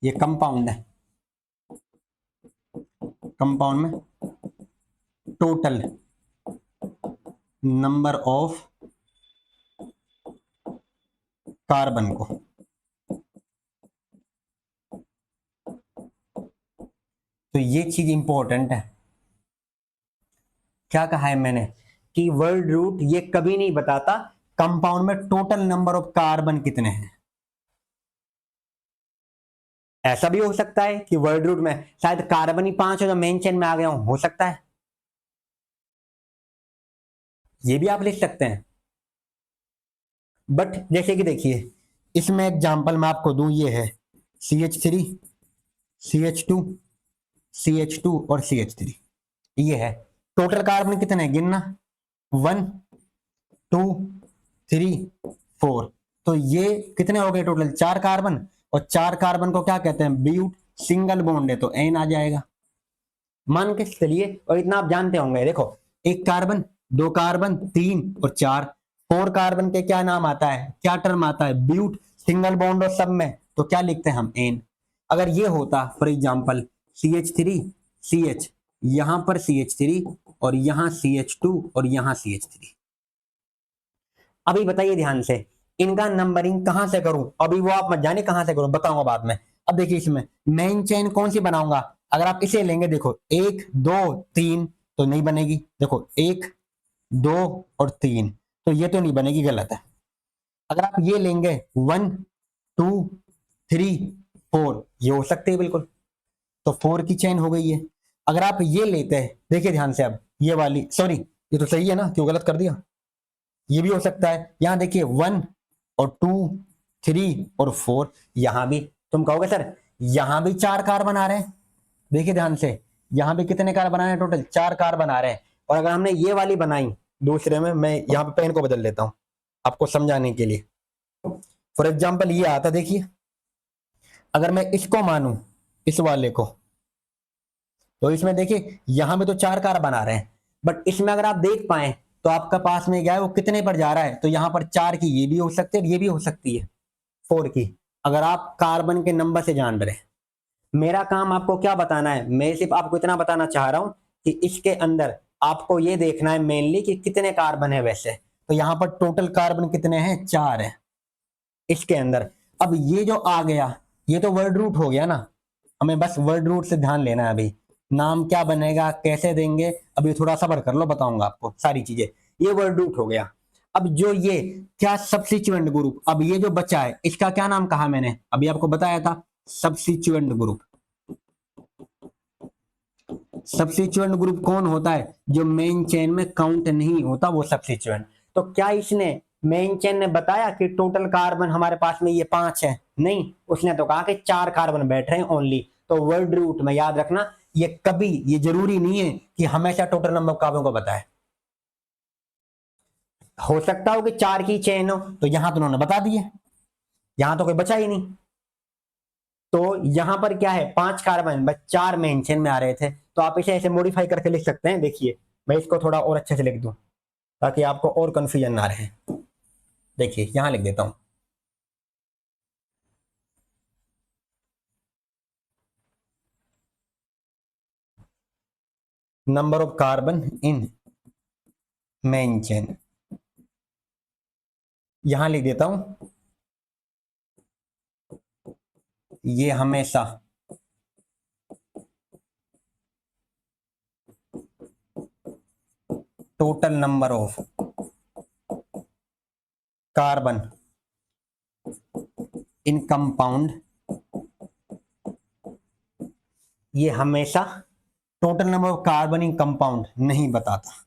ये कंपाउंड है, कंपाउंड में टोटल नंबर ऑफ कार्बन को, तो ये चीज इंपॉर्टेंट है। क्या कहा है मैंने कि वर्ड रूट ये कभी नहीं बताता कंपाउंड में टोटल नंबर ऑफ कार्बन कितने हैं। ऐसा भी हो सकता है कि वर्ड रूट में शायद कार्बन ही 5 हो जो मेन चेन में आ गया हो सकता है, ये भी आप लिख सकते हैं। बट जैसे कि देखिए इसमें एग्जांपल मैं आपको दूं, ये है CH3, CH2, CH2 और CH3, ये है। टोटल कार्बन कितने हैं गिनना, 1 2 3 4, तो ये कितने हो गए टोटल, 4 कार्बन, और 4 कार्बन को क्या कहते हैं, ब्यूट, सिंगल बॉन्ड है तो N आ जाएगा, मान के चलिए। और इतना आप जानते होंगे, देखो 1 कार्बन, 2 कार्बन, 3 और 4, 4 कार्बन के क्या नाम आता है, क्या टर्म आता है, ब्यूट, सिंगल बॉन्ड और सब में, तो क्या लिखते हैं हम, N। अगर ये होता फॉर एग्जांपल CH3 CH, यहां पर CH3 और यहां CH2 और यहां CH3, अभी बताइए ध्यान से इनका नंबरिंग कहां से करूं, अभी वो आप मत जाने कहां से करूं, बताऊंगा बाद में। अब देखिए इसमें मेन चेन कौन सी बनाऊंगा, अगर आप इसे लेंगे, देखो 1 2 3 तो नहीं बनेगी, देखो 1 2 और 3 तो ये तो नहीं बनेगी, गलत है। अगर आप ये लेंगे 1 2 3 4, ये हो सकते हैं बिल्कुल, तो 4 की चेन हो गई है। अगर आप ये लेते हैं, देखिए ध्यान से, अब ये वाली, सॉरी ये तो सही है ना, क्यों गलत कर दिया, ये भी हो सकता है। यहां देखिए 1 और 2 3 और 4, यहां भी तुम कहोगे सर यहां भी 4 कार्बन आ रहे हैं, देखिए ध्यान से, यहां भी कितने कार्बन आ रहे हैं, टोटल 4 कार्बन आ रहे हैं। और अगर हमने ये वाली बनाई दूसरे में, मैं यहाँ पे पेन को बदल लेता हूं आपको समझाने के लिए। फॉर एग्जाम्पल ये आता, देखिए अगर मैं इसको मानूं, इस वाले को, तो इसमें देखिए यहां भी तो 4 कार्बन आ रहे हैं, बट इसमें अगर आप देख पाए तो आपका पास में क्या है, वो कितने पर जा रहा है, तो यहां पर 4 की ये भी हो सकती है, ये भी हो सकती है 4 की, अगर आप कार्बन के नंबर से जान रहे हैं। मेरा काम आपको क्या बताना है, मैं सिर्फ आपको इतना बताना चाह रहा हूं कि इसके अंदर आपको ये देखना है मेनली कि कितने कार्बन है वैसे, तो यहां पर टोटल कार्बन कितने हैं, 4 है इसके अंदर। अब ये जो आ गया ये तो वर्ड रूट हो गया ना, हमें बस वर्ड रूट से ध्यान लेना है। अभी नाम क्या बनेगा, कैसे देंगे, अभी थोड़ा सब्र कर लो, बताऊंगा आपको सारी चीजें। ये वर्ड रूट हो गया। अब जो ये क्या सब्स्टिट्यूएंट ग्रुप, अब ये जो बचा है इसका क्या नाम कहा मैंने, अभी आपको बताया था, सब्स्टिट्यूएंट ग्रुप। सब्स्टिट्यूएंट ग्रुप कौन होता है, जो मेन चेन में काउंट नहीं होता, वो सब्स्टिट्यूएंट। तो क्या इसने मेन चेन ने बताया कि टोटल कार्बन हमारे पास में ये 5 है, नहीं, उसने तो कहा कि 4 कार्बन बैठ रहे हैं ओनली। तो वर्ड रूट में याद रखना, ये कभी, ये जरूरी नहीं है कि हमेशा टोटल नंबर ऑफ कार्बन को बताए। हो सकता हो कि 4 की चेन हो, तो यहां तो उन्होंने बता दिए, यहां तो कोई बचा ही नहीं। तो यहां पर क्या है, 5 कार्बन बस 4 मेन चेन में आ रहे थे, तो आप इसे ऐसे मॉडिफाई करके लिख सकते हैं। देखिए मैं इसको थोड़ा और अच्छे से लिख दूं ताकि आपको और कंफ्यूजन ना रहे। देखिए यहां लिख देता हूं, number of carbon in main chain, यहां लिख देता हूं, ये हमेशा total number of carbon in compound, ये हमेशा total number of carbon in compound नहीं बताता।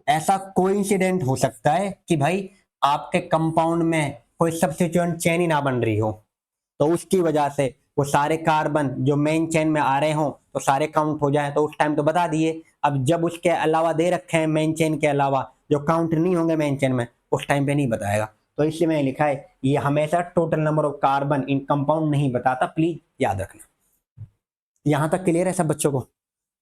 ऐसा कोई इंसिडेंट हो सकता है कि भाई आपके कंपाउंड में कोई सब्स्टिट्यूएंट चेन ही ना बन रही हो, तो उसकी वजह से वो सारे कार्बन जो मेन चेन में आ रहे हो तो सारे काउंट हो जाए, तो उस टाइम तो बता दिए। अब जब उसके अलावा दे रखे हैं मेन चेन के अलावा जो काउंट नहीं होंगे मेन चेन में, उस टाइम पे नहीं बताएगा। तो इसलिए मैंने लिखा है ये हमेशा total number of carbon in compound नहीं बताता, प्लीज याद रखना। यहां तक क्लियर है सब बच्चों को?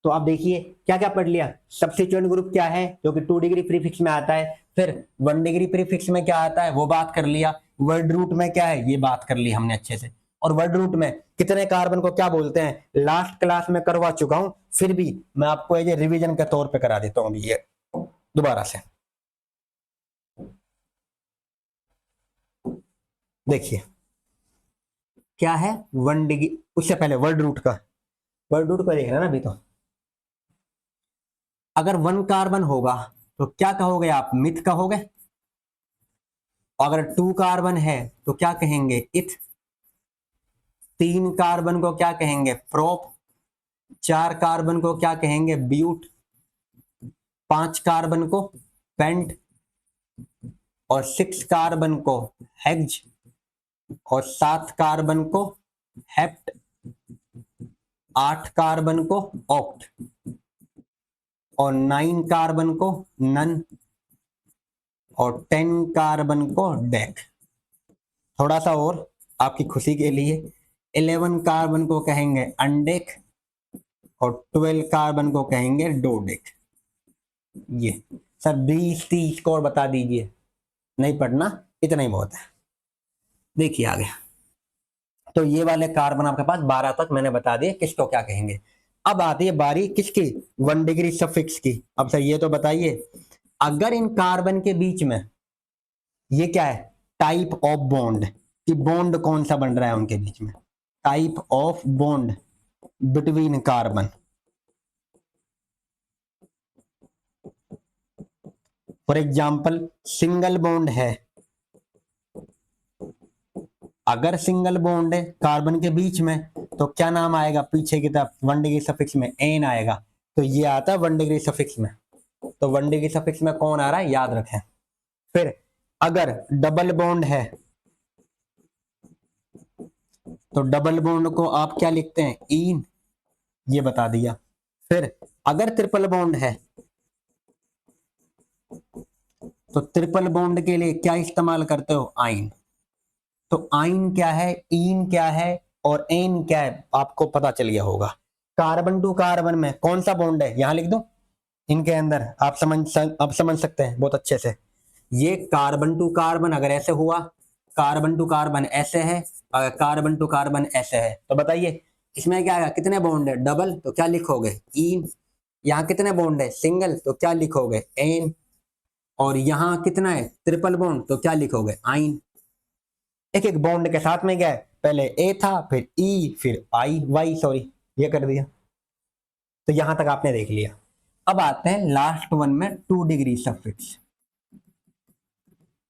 तो आप देखिए क्या क्या पढ़ लिया। सब्स्टिट्यूएंट ग्रुप क्या है, जो कि 2 डिग्री प्रीफिक्स में आता है। फिर 1 डिग्री प्रीफिक्स में क्या आता है वो बात कर लिया। वर्ड रूट में क्या है ये बात कर ली हमने अच्छे से। और वर्ड रूट में कितने कार्बन को क्या बोलते हैं लास्ट क्लास में करवा चुका हूं, फिर भी मैं आपको ये रिवीजन के तौर पे करा देता हूं अभी ये दोबारा से। देखिए क्या है 1 डिग्री, उससे पहले वर्ड रूट को देखना ना अभी। तो अगर 1 कार्बन होगा तो क्या कहोगे आप, मिथ कहोगे। अगर 2 कार्बन है तो क्या कहेंगे, इथ। 3 कार्बन को क्या कहेंगे, प्रोप। 4 कार्बन को क्या कहेंगे, ब्यूट। 5 कार्बन को पेंट। और 6 कार्बन को हेक्ज। और 7 कार्बन को हेप्ट। 8 कार्बन को ऑक्ट। और 9 कार्बन को नन। और 10 कार्बन को डेक। थोड़ा सा और आपकी खुशी के लिए 11 कार्बन को कहेंगे अनडेक। और 12 कार्बन को कहेंगे डोडेक। ये सर 20-30 को और बता दीजिए, नहीं पढ़ना, इतना ही बहुत है। देखिए आगे, तो ये वाले कार्बन आपके पास 12 तक मैंने बता दिए किसको क्या कहेंगे। अब आती है बारी किसकी, 1 डिग्री सफिक्स की। अब सर ये तो बताइए, अगर इन कार्बन के बीच में ये क्या है, टाइप ऑफ बॉन्ड, कि बॉन्ड कौन सा बन रहा है उनके बीच में, type of bond between carbon. For example single bond है, अगर सिंगल बॉन्ड है कार्बन के बीच में तो क्या नाम आएगा पीछे की तरफ 1 डिग्री सफिक्स में, एन आएगा। तो ये आता है 1 डिग्री सफिक्स में। तो 1 डिग्री सफिक्स में कौन आ रहा है याद रखें। फिर अगर डबल बॉन्ड है तो डबल बॉन्ड को आप क्या लिखते हैं, इन, ये बता दिया। फिर अगर ट्रिपल बॉन्ड है तो ट्रिपल बॉन्ड के लिए क्या इस्तेमाल करते हो, आइन। तो आइन क्या है, इन क्या है और एन क्या है आपको पता चल गया होगा। कार्बन टू कार्बन में कौन सा बॉन्ड है यहां लिख दो, इनके अंदर आप समझ सकते हैं बहुत अच्छे से। ये कार्बन टू कार्बन अगर ऐसे हुआ, कार्बन टू कार्बन ऐसे है, अगर कार्बन टू कार्बन ऐसे है, तो बताइए इसमें क्या आएगा, कितने बॉन्ड है, डबल, तो क्या लिखोगे इन। यहाँ कितने बॉन्ड है, सिंगल, तो क्या लिखोगे एन। और यहाँ कितना है ट्रिपल बॉन्ड, तो क्या लिखोगे आइन। एक एक बॉन्ड के साथ में क्या है, पहले ए था फिर ई फिर आई वाई, सॉरी ये कर दिया। तो यहां तक आपने देख लिया। अब आते हैं लास्ट वन में 2 डिग्री सफिक्स।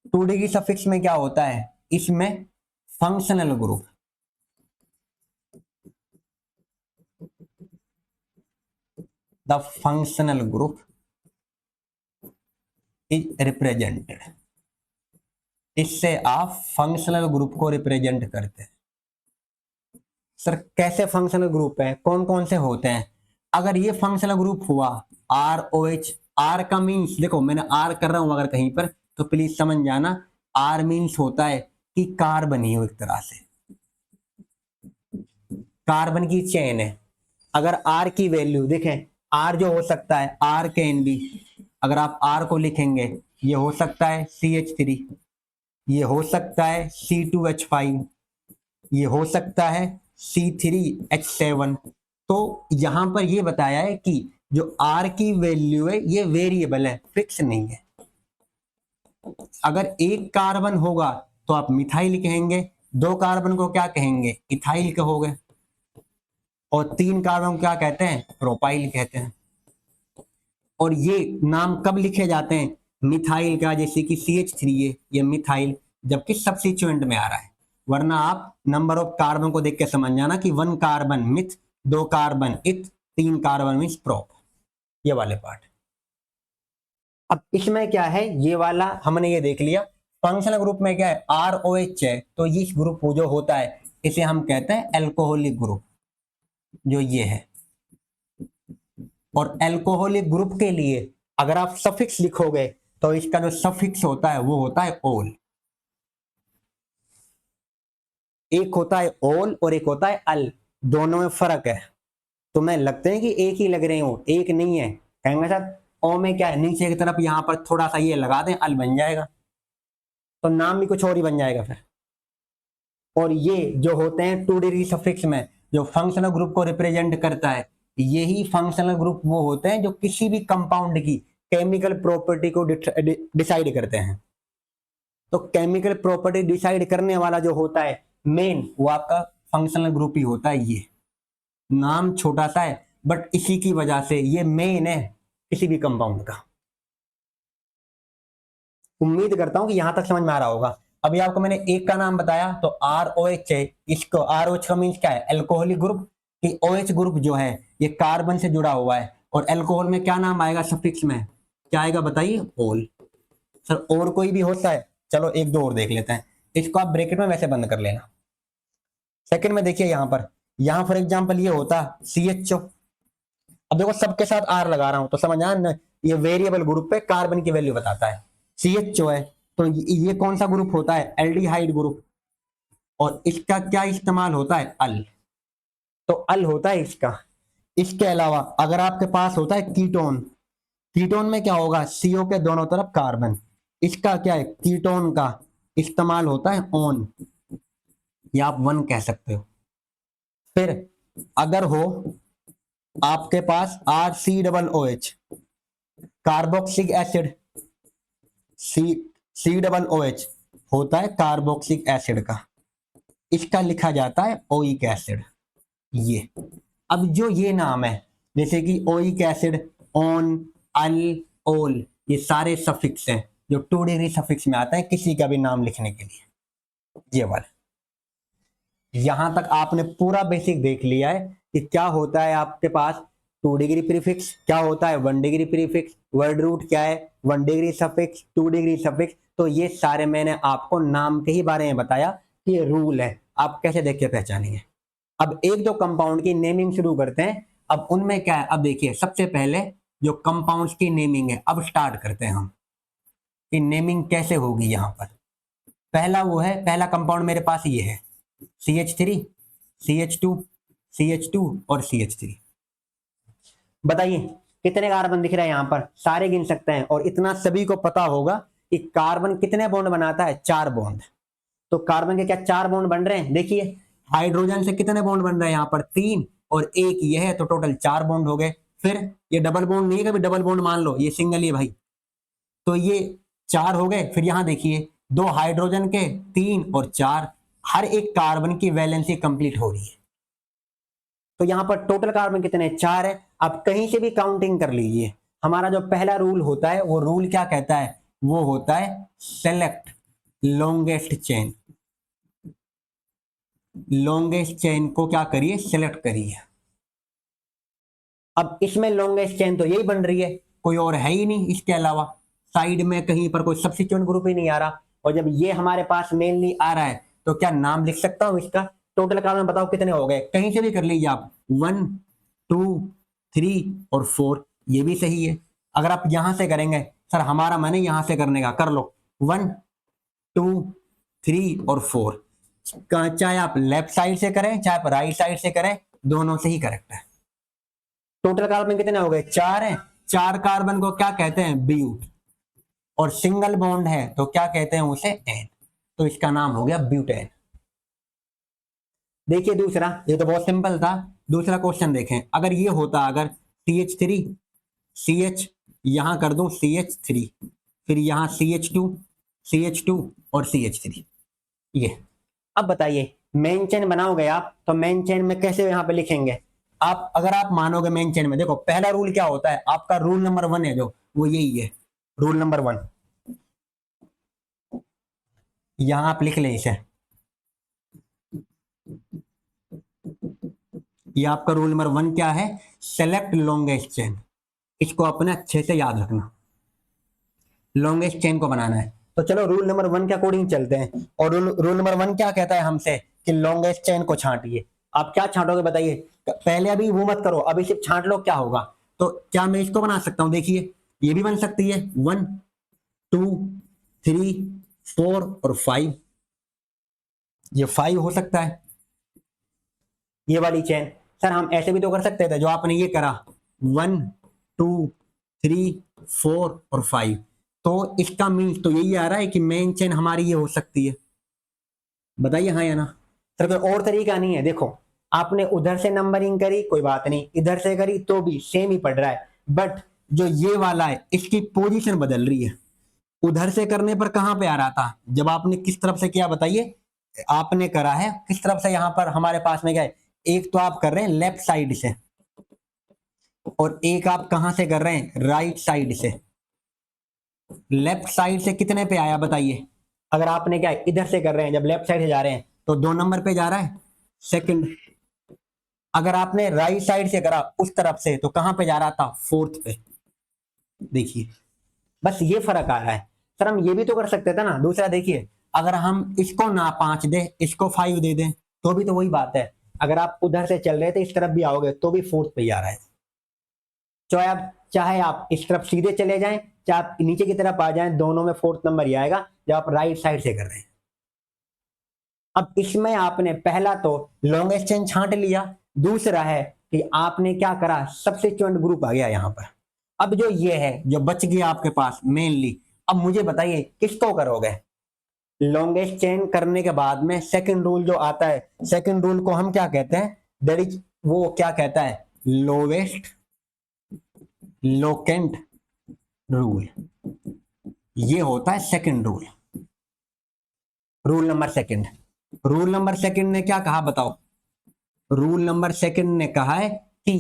2 डिग्री सफिक्स में क्या होता है, इसमें functional group, the functional group is represented. इससे आप फंक्शनल ग्रुप को रिप्रेजेंट करते हैं। सर कैसे फंक्शनल ग्रुप है, कौन कौन से होते हैं। अगर ये फंक्शनल ग्रुप हुआ आर ओ एच, आर का मीन्स देखो मैंने आर कर रहा हूं अगर कहीं पर तो प्लीज समझ जाना, आर मीन्स होता है कि कार बनी हो एक तरह से, कार्बन की चेन है। अगर आर की वैल्यू देखें, आर जो हो सकता है आर कैन बी, अगर आप आर को लिखेंगे ये हो सकता है CH3, ये हो सकता है C2H5, ये हो सकता है C3H7। तो यहां पर ये बताया है कि जो R की वैल्यू है ये वेरिएबल है, फिक्स नहीं है। अगर एक कार्बन होगा तो आप मिथाइल कहेंगे, 2 कार्बन को क्या कहेंगे, इथाइल कहोगे, और 3 कार्बन को क्या कहते हैं, प्रोपाइल कहते हैं। और ये नाम कब लिखे जाते हैं, मिथाइल का, जैसे कि CH3 है ये मिथाइल, जबकि सब्स्टिट्यूएंट में आ रहा है। वरना आप नंबर ऑफ कार्बन को देख के समझ जाना कि 1 कार्बन मिथ, 2 कार्बन इथ, 3 कार्बन मीन्स प्रोप, ये वाले पार्ट। अब इसमें क्या है, ये वाला हमने ये देख लिया। फंक्शनल ग्रुप में क्या है, ROH है, तो ये ग्रुप जो होता है इसे हम कहते हैं एल्कोहलिक ग्रुप, जो ये है। और एल्कोहलिक ग्रुप के लिए अगर आप सफिक्स लिखोगे तो इसका जो सफिक्स होता है वो होता है ओल। एक होता है ओल और एक होता है अल, दोनों में फर्क है। तुम्हें लगते हैं कि एक ही लग रहे हो, एक नहीं है। कहेंगे सर ओ में क्या है, नीचे की तरफ यहाँ पर थोड़ा सा ये लगा दें, अल बन जाएगा, तो नाम भी कुछ और ही बन जाएगा फिर। और ये जो होते हैं टू डिग्री सफिक्स में जो फंक्शनल ग्रुप को रिप्रेजेंट करता है, यही फंक्शनल ग्रुप वो होते हैं जो किसी भी कंपाउंड की केमिकल प्रॉपर्टी को डिसाइड करते हैं। तो केमिकल प्रॉपर्टी डिसाइड करने वाला जो होता है मेन, वो आपका फंक्शनल ग्रुप ही होता है। ये नाम छोटा सा है बट इसी की वजह से ये मेन है किसी भी कंपाउंड का। उम्मीद करता हूं कि यहां तक समझ में आ रहा होगा। अभी आपको मैंने एक का नाम बताया तो ROH है, इसको ROH का मीन्स क्या है, एल्कोहलिक ग्रुप। कि OH ग्रुप जो है ये कार्बन से जुड़ा हुआ है, और एल्कोहल में क्या नाम आएगा सफिक्स में, क्या आएगा बताइए, ओल। सर और कोई भी होता है, चलो एक दो और देख लेते हैं। इसको आप ब्रैकेट में वैसे बंद कर लेना। सेकंड में देखिए यहां फॉर एग्जांपल ये होता CHO। अब देखो सबके साथ R लगा रहा हूं तो समझ आया ना, ये वेरिएबल ग्रुप पे कार्बन की वैल्यू बताता है। CHO है तो ये कौन सा ग्रुप होता है, एल्डिहाइड ग्रुप। और इसका क्या इस्तेमाल होता है, अल। तो अल होता है इसका। इसके अलावा अगर आपके पास होता है कीटोन, कीटोन में क्या होगा, CO के दोनों तरफ कार्बन, इसका क्या है, कीटोन का इस्तेमाल होता है ऑन, या आप वन कह सकते हो। फिर अगर हो आपके पास RC OH, carboxylic acid, C OH होता है कार्बोक्सिलिक एसिड का, इसका लिखा जाता है ओइक एसिड। ये अब जो ये नाम है जैसे कि ओइक एसिड, ऑन, अल, ओल, ये सारे सफिक्स हैं जो टू डिग्री सफिक्स में आता है किसी का भी नाम लिखने के लिए, ये वाला। यहां तक आपने पूरा बेसिक देख लिया है कि क्या होता है आपके पास टू डिग्री प्रीफिक्स, क्या होता है one degree prefix, word root क्या है, one degree suffix, two degree suffix. तो ये सारे मैंने आपको नाम के ही बारे में बताया कि ये रूल है, आप कैसे देख के पहचानेंगे। अब एक दो कंपाउंड की नेमिंग शुरू करते हैं। अब उनमें क्या है, अब देखिए सबसे पहले जो कंपाउंड्स की नेमिंग है, अब स्टार्ट करते हैं हम कि नेमिंग कैसे होगी। यहां पर पहला वो है, पहला कंपाउंड मेरे पास ये है CH3, CH2, CH2 और CH3। बताइए कितने कार्बन दिख रहे हैं यहां पर, सारे गिन सकते हैं। और इतना सभी को पता होगा कि कार्बन कितने बॉन्ड बनाता है, 4 बॉन्ड। तो कार्बन के क्या 4 बॉन्ड बन रहे हैं, देखिए हाइड्रोजन से कितने बॉन्ड बन रहे हैं यहाँ पर, 3 और एक ये है, तो टोटल 4 बॉन्ड हो गए। फिर ये डबल बॉन्ड नहीं है, कभी डबल बॉन्ड मान लो, ये सिंगल ही है भाई, तो ये 4 हो गए। फिर यहां देखिए 2 हाइड्रोजन के, 3 और 4, हर एक कार्बन की वैलेंसी कंप्लीट हो रही है। तो यहां पर टोटल कार्बन कितने, 4 है। आप कहीं से भी काउंटिंग कर लीजिए। हमारा जो पहला रूल होता है वो रूल क्या कहता है, वो होता है select longest chain. Longest chain को क्या करिए, सेलेक्ट करिए। अब इसमें लॉन्गेस्ट चेन तो यही बन रही है, कोई और है ही नहीं इसके अलावा, साइड में कहीं पर कोई सब्स्टिट्यूएंट ग्रुप ही नहीं आ रहा। और जब ये हमारे पास मेनली आ रहा है तो क्या नाम लिख सकता हूं इसका, टोटल कार्बन बताओ कितने हो गए, कहीं से भी कर लीजिए आप, 1, 2, 3 और 4, ये भी सही है। अगर आप यहां से करेंगे, सर हमारा मैंने यहां से करने का, कर लो 1, 2, 3 और 4, चाहे आप लेफ्ट साइड से करें चाहे आप राइट साइड से करें, दोनों से ही करेक्ट है। टोटल कार्बन कितने हो गए, 4 है। 4 कार्बन को क्या कहते हैं, ब्यूट। और सिंगल बॉन्ड है तो क्या कहते हैं उसे, एन। तो इसका नाम हो गया ब्यूटेन। देखिए दूसरा, ये तो बहुत सिंपल था। दूसरा क्वेश्चन देखें, अगर ये होता, अगर CH3 CH, यहां कर दूं CH3, फिर यहां CH2 और CH3, ये। अब बताइए मेन चेन बनाओगे आप, तो मेन चेन में कैसे यहां पे लिखेंगे आप, अगर आप मानोगे मेन चेन में, देखो पहला रूल क्या होता है आपका, रूल नंबर 1 है जो, वो यही है, रूल नंबर 1। यहां आप लिख लें इसे, ये आपका रूल नंबर 1 क्या है, सेलेक्ट लॉन्गेस्ट चेन। इसको अपने अच्छे से याद रखना, लॉन्गेस्ट चेन को बनाना है। तो चलो रूल नंबर 1 के अकॉर्डिंग चलते हैं। और रूल नंबर 1 क्या कहता है हमसे, कि लॉन्गेस्ट चेन को छांटिए। आप क्या छांटोगे बताइए, पहले अभी वो मत करो, अभी सिर्फ छांट लो, क्या होगा। तो क्या मैं इसको बना सकता हूं, देखिए ये भी बन सकती है, 1, 2, 3, 4 और 5, ये 5 हो सकता है ये वाली चेन। सर हम ऐसे भी तो कर सकते थे जो आपने ये करा, 1 2 3 4 और 5, तो इसका मीन्स तो यही आ रहा है कि मेन चेन हमारी ये हो सकती है। बताइए हाँ या ना। सर कोई और तरीका नहीं है। देखो आपने उधर से नंबरिंग करी कोई बात नहीं, इधर से करी तो भी सेम ही पड़ रहा है, बट जो ये वाला है इसकी पोजीशन बदल रही है। उधर से करने पर कहां पे आ रहा था, जब आपने किस तरफ से किया बताइए, आपने करा है किस तरफ से, यहां पर हमारे पास में क्या है, एक तो आप कर रहे हैं लेफ्ट साइड से और एक आप कहां से कर रहे हैं, राइट साइड से। लेफ्ट साइड से कितने पे आया बताइए, अगर आपने क्या है इधर से कर रहे हैं, जब लेफ्ट साइड से जा रहे हैं तो 2 नंबर पे जा रहा है, सेकंड। अगर आपने राइट साइड से करा उस तरफ से तो कहां पे जा रहा था, फोर्थ पे। देखिए बस ये फर्क आ रहा है। सर हम ये भी तो कर सकते थे ना। दूसरा देखिए, अगर हम इसको ना 5 दे, इसको 5 दे दें तो भी तो वही बात है। अगर आप उधर से चल रहे थे इस तरफ भी आओगे तो भी फोर्थ पे ही आ रहा है। चाहे आप इस तरफ सीधे चले जाएं, चाहे आप नीचे की तरफ आ जाएं, दोनों में फोर्थ नंबर ही आएगा जब आप राइट साइड से कर रहे हैं। अब इसमें आपने पहला तो लॉन्गेस्ट चेन छांट लिया, दूसरा है कि आपने क्या करा, सब्स्टिट्यूएंट ग्रुप आ गया यहां पर। अब जो ये है जो बच गया आपके पास मेनली, अब मुझे बताइए किसको करोगे। लॉन्गेस्ट चेन करने के बाद में सेकंड रूल जो आता है, सेकंड रूल को हम क्या कहते हैं, दैट इज, वो क्या कहता है, लोवेस्ट लोकेंट रूल। ये होता है second rule, rule number second. Rule number second ने क्या कहा बताओ, रूल नंबर सेकंड ने कहा है कि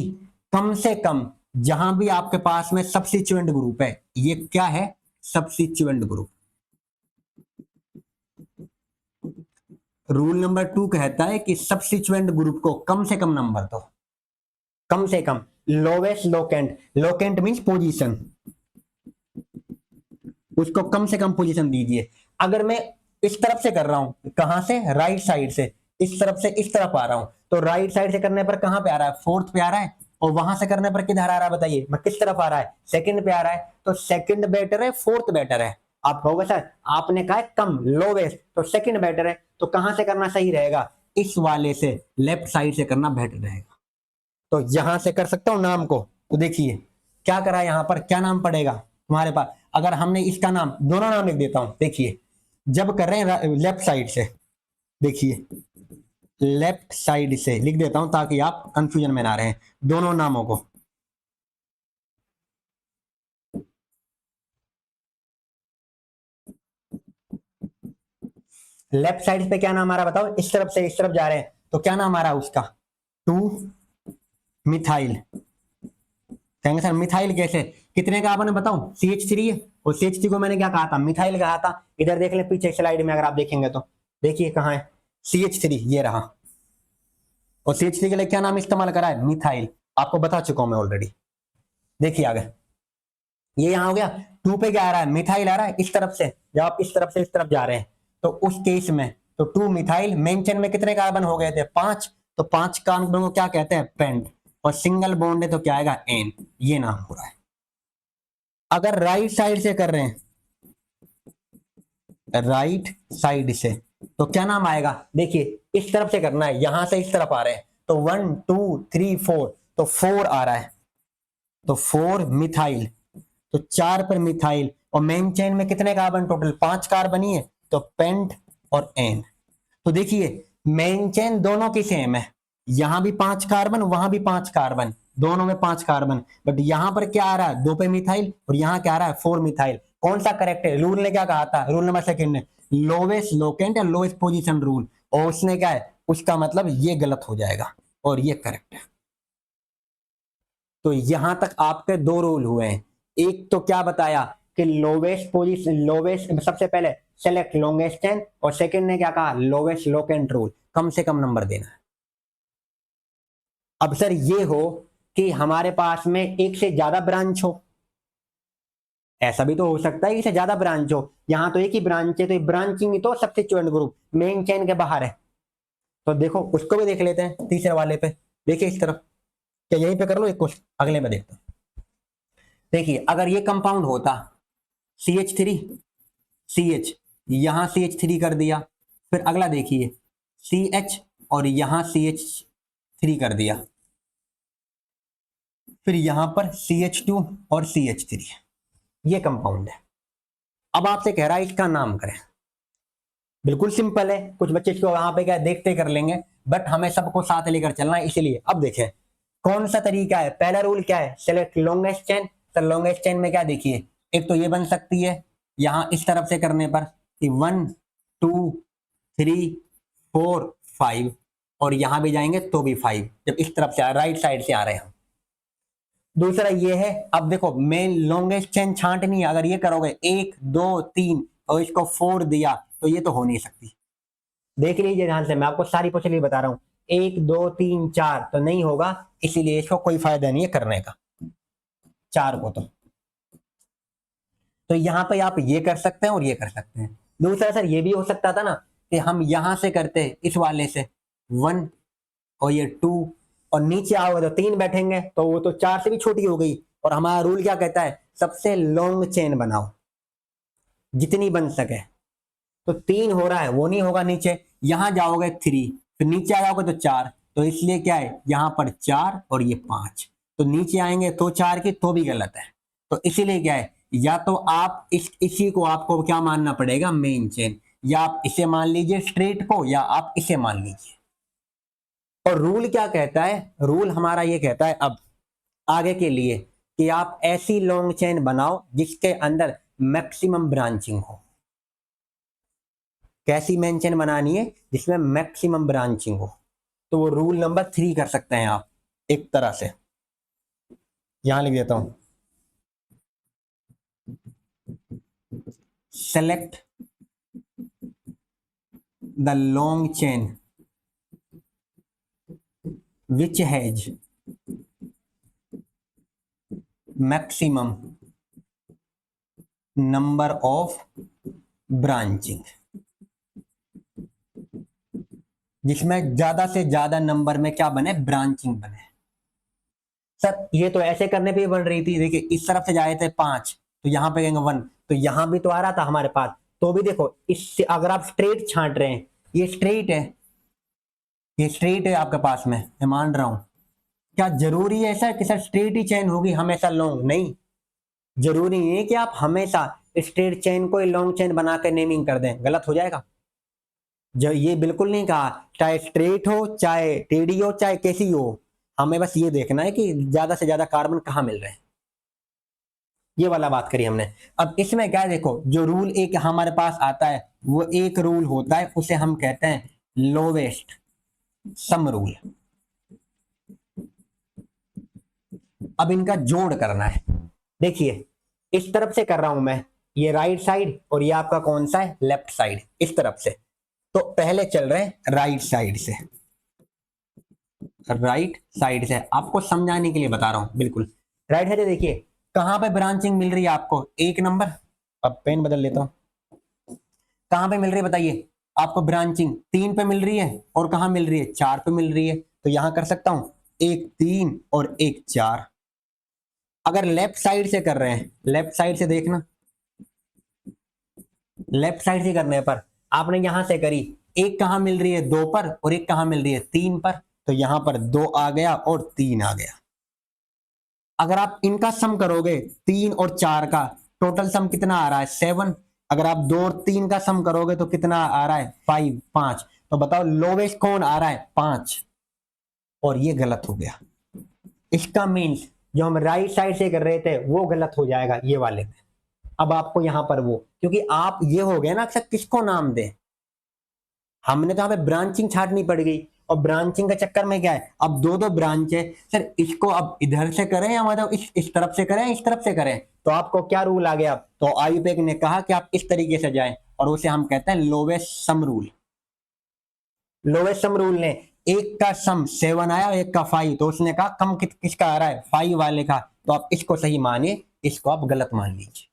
कम से कम जहां भी आपके पास में सब्स्टिट्यूएंट ग्रुप है, ये क्या है, सब्स्टिट्यूएंट ग्रुप। रूल नंबर 2 कहता है कि सब्स्टिट्यूएंट ग्रुप को कम से कम नंबर दो, कम से कम। Lowest locant, locant means position, उसको कम से कम पोजीशन दीजिए। अगर मैं इस तरफ से कर रहा हूं, कहां से, राइट साइड से, इस तरफ से इस तरफ आ रहा हूं, तो राइट साइड से करने पर कहां पे आ रहा है, फोर्थ पे आ रहा है, और वहां से करने पर किधर आ रहा है बताइए, मैं किस तरफ आ रहा है, सेकंड पे आ रहा है। तो सेकंड बेटर है फोर्थ बेटर है। आप कहोगे सर आपने कहा है कम, लोवेस्ट, तो सेकंड बेटर है, तो कहां से करना सही रहेगा, इस वाले से, लेफ्ट साइड से करना बेटर रहेगा। तो यहां से कर सकता हूं नाम को, तो देखिए क्या करा, यहां पर क्या नाम पड़ेगा तुम्हारे पास, अगर हमने इसका नाम, दोनों नाम लिख देता हूं, देखिए जब कर रहे हैं लेफ्ट साइड से, देखिए लेफ्ट साइड से लिख देता हूं ताकि आप कंफ्यूजन में ना रहें दोनों नामों को। लेफ्ट साइड पे क्या नाम आ रहा बताओ, इस तरफ से इस तरफ जा रहे हैं तो क्या नाम आ रहा है उसका, 2 मिथाइल। कहेंगे सर मिथाइल कैसे, कितने का आपने बताओ, CH3 है, और CH3 को मैंने क्या कहा था, मिथाइल कहा था। इधर देख ले पीछे स्लाइड में अगर आप देखेंगे तो, देखिए कहाँ है, CH3 ये रहा, और CH3 के लिए क्या नाम इस्तेमाल करा है, मिथाइल। आपको बता चुका हूं मैं ऑलरेडी। देखिए आगे, ये यहां हो गया, 2 पे क्या आ रहा है, मिथाइल आ रहा है इस तरफ से, जब आप इस तरफ से इस तरफ जा रहे हैं तो उस केस में तो 2 मिथाइल, मेन चेन में कितने कार्बन हो गए थे, 5, तो 5 कार्बन को क्या कहते हैं, पेंट, और सिंगल बॉन्ड है तो क्या आएगा, एन, ये नाम हो रहा है। अगर राइट साइड से कर रहे हैं, राइट साइड से, तो क्या नाम आएगा, देखिए इस तरफ से करना है, यहां से इस तरफ आ रहे हैं तो 1 2 3 4, तो 4 आ रहा है, तो 4 मिथाइल, तो 4 पर मिथाइल, और मेन चेन में कितने कार्बन, टोटल 5 कार्बन ही है, तो पेंट और एन। तो देखिए मेन चेन दोनों की सेम है, यहां भी 5 कार्बन, वहां भी 5 कार्बन, दोनों में 5 कार्बन, बट यहां पर क्या आ रहा है, 2 पे मिथाइल, और यहां क्या आ रहा है, 4 मिथाइल। कौन सा करेक्ट है, रूल ने क्या कहा था, रूल नंबर सेकंड ने लोवेस्ट लोकेंट या लोवेस्ट पोजीशन रूल, और उसने क्या है, उसका मतलब ये गलत हो जाएगा और ये करेक्ट है। तो यहां तक आपके 2 रूल हुए हैं। एक तो क्या बताया कि लोवेस्ट पोजीशन, लोवेस्ट सबसे पहले सेलेक्ट लॉन्गेस्ट चेन, और सेकंड ने क्या कहा, लोवेस्ट लोकेंट रूल, कम से कम नंबर देना है। अब सर ये हो कि हमारे पास में एक से ज्यादा ब्रांच हो, ऐसा भी तो हो सकता है कि से ज्यादा ब्रांच हो, यहां तो एक ही ब्रांच है, तो ब्रांचिंग तो सब्स्टिट्यूएंट ग्रुप मेन चेन के बाहर है। तो देखो उसको भी देख लेते हैं, तीसरे वाले पे देखिए इस तरफ, क्या यहीं पे कर लो एक क्वेश्चन, अगले में देखते हैं। देखिए अगर ये कंपाउंड होता CH3 CH, यहां CH3 कर दिया, फिर अगला देखिए CH, और यहां CH3 कर दिया, फिर यहां पर CH2 और CH3, ये कंपाउंड है। अब आपसे कह रहा है इसका नाम करें। बिल्कुल सिंपल है, कुछ बच्चे इसको वहां पे क्या देखते कर लेंगे, बट हमें सबको साथ लेकर चलना है, इसीलिए अब देखें कौन सा तरीका है। पहला रूल क्या है, सेलेक्ट लॉन्गेस्ट चेन। तो लॉन्गेस्ट चेन में क्या देखिए, एक तो ये बन सकती है यहां इस तरफ से करने पर कि 1 2 3 4 5, और यहां भी जाएंगे तो भी 5, जब इस तरफ से राइट साइड से आ रहे हैं। दूसरा ये है, अब देखो मेन लॉन्गेस्ट चेन छांटनी है, अगर ये करोगे 1 2 3 और इसको 4 दिया तो ये तो हो नहीं सकती। देख लीजिए ध्यान से, मैं आपको सारी प्रोसीजर बता रहा हूं। 1 2 3 4 तो नहीं होगा, इसीलिए इसको कोई फायदा नहीं है करने का, 4 को तो यहां पे आप ये कर सकते हैं और ये कर सकते हैं। दूसरा सर ये भी हो सकता था ना कि हम यहां से करते इस वाले से 1 और ये 2 और नीचे आओगे तो 3 बैठेंगे, तो वो तो 4 से भी छोटी हो गई। और हमारा रूल क्या कहता है, सबसे लॉन्ग चेन बनाओ जितनी बन सके। तो 3 हो रहा है वो नहीं होगा, नीचे यहां जाओगे 3, फिर नीचे आ जाओगे तो 4, तो इसलिए क्या है यहां पर 4 और ये 5, तो नीचे आएंगे तो 4 की तो भी गलत है। तो इसीलिए क्या है, या तो आप इसी को आपको क्या मानना पड़ेगा मेन चेन, या आप इसे मान लीजिए स्ट्रेट को, या आप इसे मान लीजिए। और रूल क्या कहता है, रूल हमारा ये कहता है अब आगे के लिए कि आप ऐसी लॉन्ग चेन बनाओ जिसके अंदर मैक्सिमम ब्रांचिंग हो। कैसी मेन चेन बनानी है जिसमें मैक्सिमम ब्रांचिंग हो, तो वो रूल नंबर 3 कर सकते हैं आप एक तरह से। यहां लिख देता हूं, select the long chain which has maximum number of branching, जिसमें ज्यादा से ज्यादा नंबर में क्या बने, ब्रांचिंग बने। सर ये तो ऐसे करने पे बन रही थी, देखिए इस तरफ से जाए थे 5 तो यहां पे कहेंगे 1, तो यहां भी तो आ रहा था हमारे पास, तो भी देखो इससे अगर आप स्ट्रेट छांट रहे हैं, ये स्ट्रेट है, ये स्ट्रेट है आपके पास में, मैं मान रहा हूं। क्या जरूरी है ऐसा कि सर स्ट्रेट ही चेन होगी हमेशा लॉन्ग? नहीं, जरूरी नहीं है कि आप हमेशा स्ट्रेट चेन को लॉन्ग चेन बनाकर नेमिंग कर दें, गलत हो जाएगा। जो ये बिल्कुल नहीं कहा, चाहे स्ट्रेट हो चाहे टेढ़ी हो चाहे कैसी हो, हमें बस ये देखना है कि ज्यादा से ज्यादा कार्बन कहाँ मिल रहे हैं, ये वाला बात करी हमने। अब इसमें क्या है, देखो जो रूल एक हमारे पास आता है वो एक रूल होता है, उसे हम कहते हैं लोवेस्ट सम रूल। अब इनका जोड़ करना है, देखिए इस तरफ से कर रहा हूं मैं, ये राइट साइड और ये आपका कौन सा है, लेफ्ट साइड, इस तरफ से। तो पहले चल रहे हैं राइट साइड से, राइट साइड से आपको समझाने के लिए बता रहा हूं, बिल्कुल राइट साइड से। देखिए कहां पे ब्रांचिंग मिल रही है आपको, 1 नंबर, अब पेन बदल लेता हूं, कहां पे मिल रही है बताइए आपको ब्रांचिंग, 3 पे मिल रही है, और कहां मिल रही है, 4 पे मिल रही है। तो यहां कर सकता हूं 1 3 और 1 4। अगर लेफ्ट साइड से कर रहे हैं, लेफ्ट साइड से देखना, लेफ्ट साइड से करने पर आपने यहां से करी, एक कहां मिल रही है 2 पर और एक कहां मिल रही है 3 पर, तो यहां पर 2 आ गया और 3 आ गया। अगर आप इनका सम करोगे 3 और 4 का, टोटल सम कितना आ रहा है 7। अगर आप 2 और 3 का सम करोगे तो कितना आ रहा है 5। तो बताओ लोवेस्ट कौन आ रहा है 5, और ये गलत हो गया। इसका मीन्स जो हम राइट साइड से कर रहे थे वो गलत हो जाएगा ये वाले में। अब आपको यहां पर वो, क्योंकि आप ये हो गया ना, अक्सर किसको नाम दें, हमने तो यहाँ पे ब्रांचिंग छाटनी पड़ गई, और ब्रांचिंग के चक्कर में क्या है, अब 2 ब्रांच है सर, इसको अब इधर से करें या मतलब इस तरफ से करें, इस तरफ से करें, तो आपको क्या रूल आ गया, तो आयुपेक ने कहा कि आप इस तरीके से जाएं, और उसे हम कहते हैं lowest sum rule. Lowest sum rule ने एक का सम 7 आया और एक का 5, तो उसने कहा कम किसका आ रहा है 5 वाले का, तो आप इसको सही मानिए, इसको आप गलत मान लीजिए।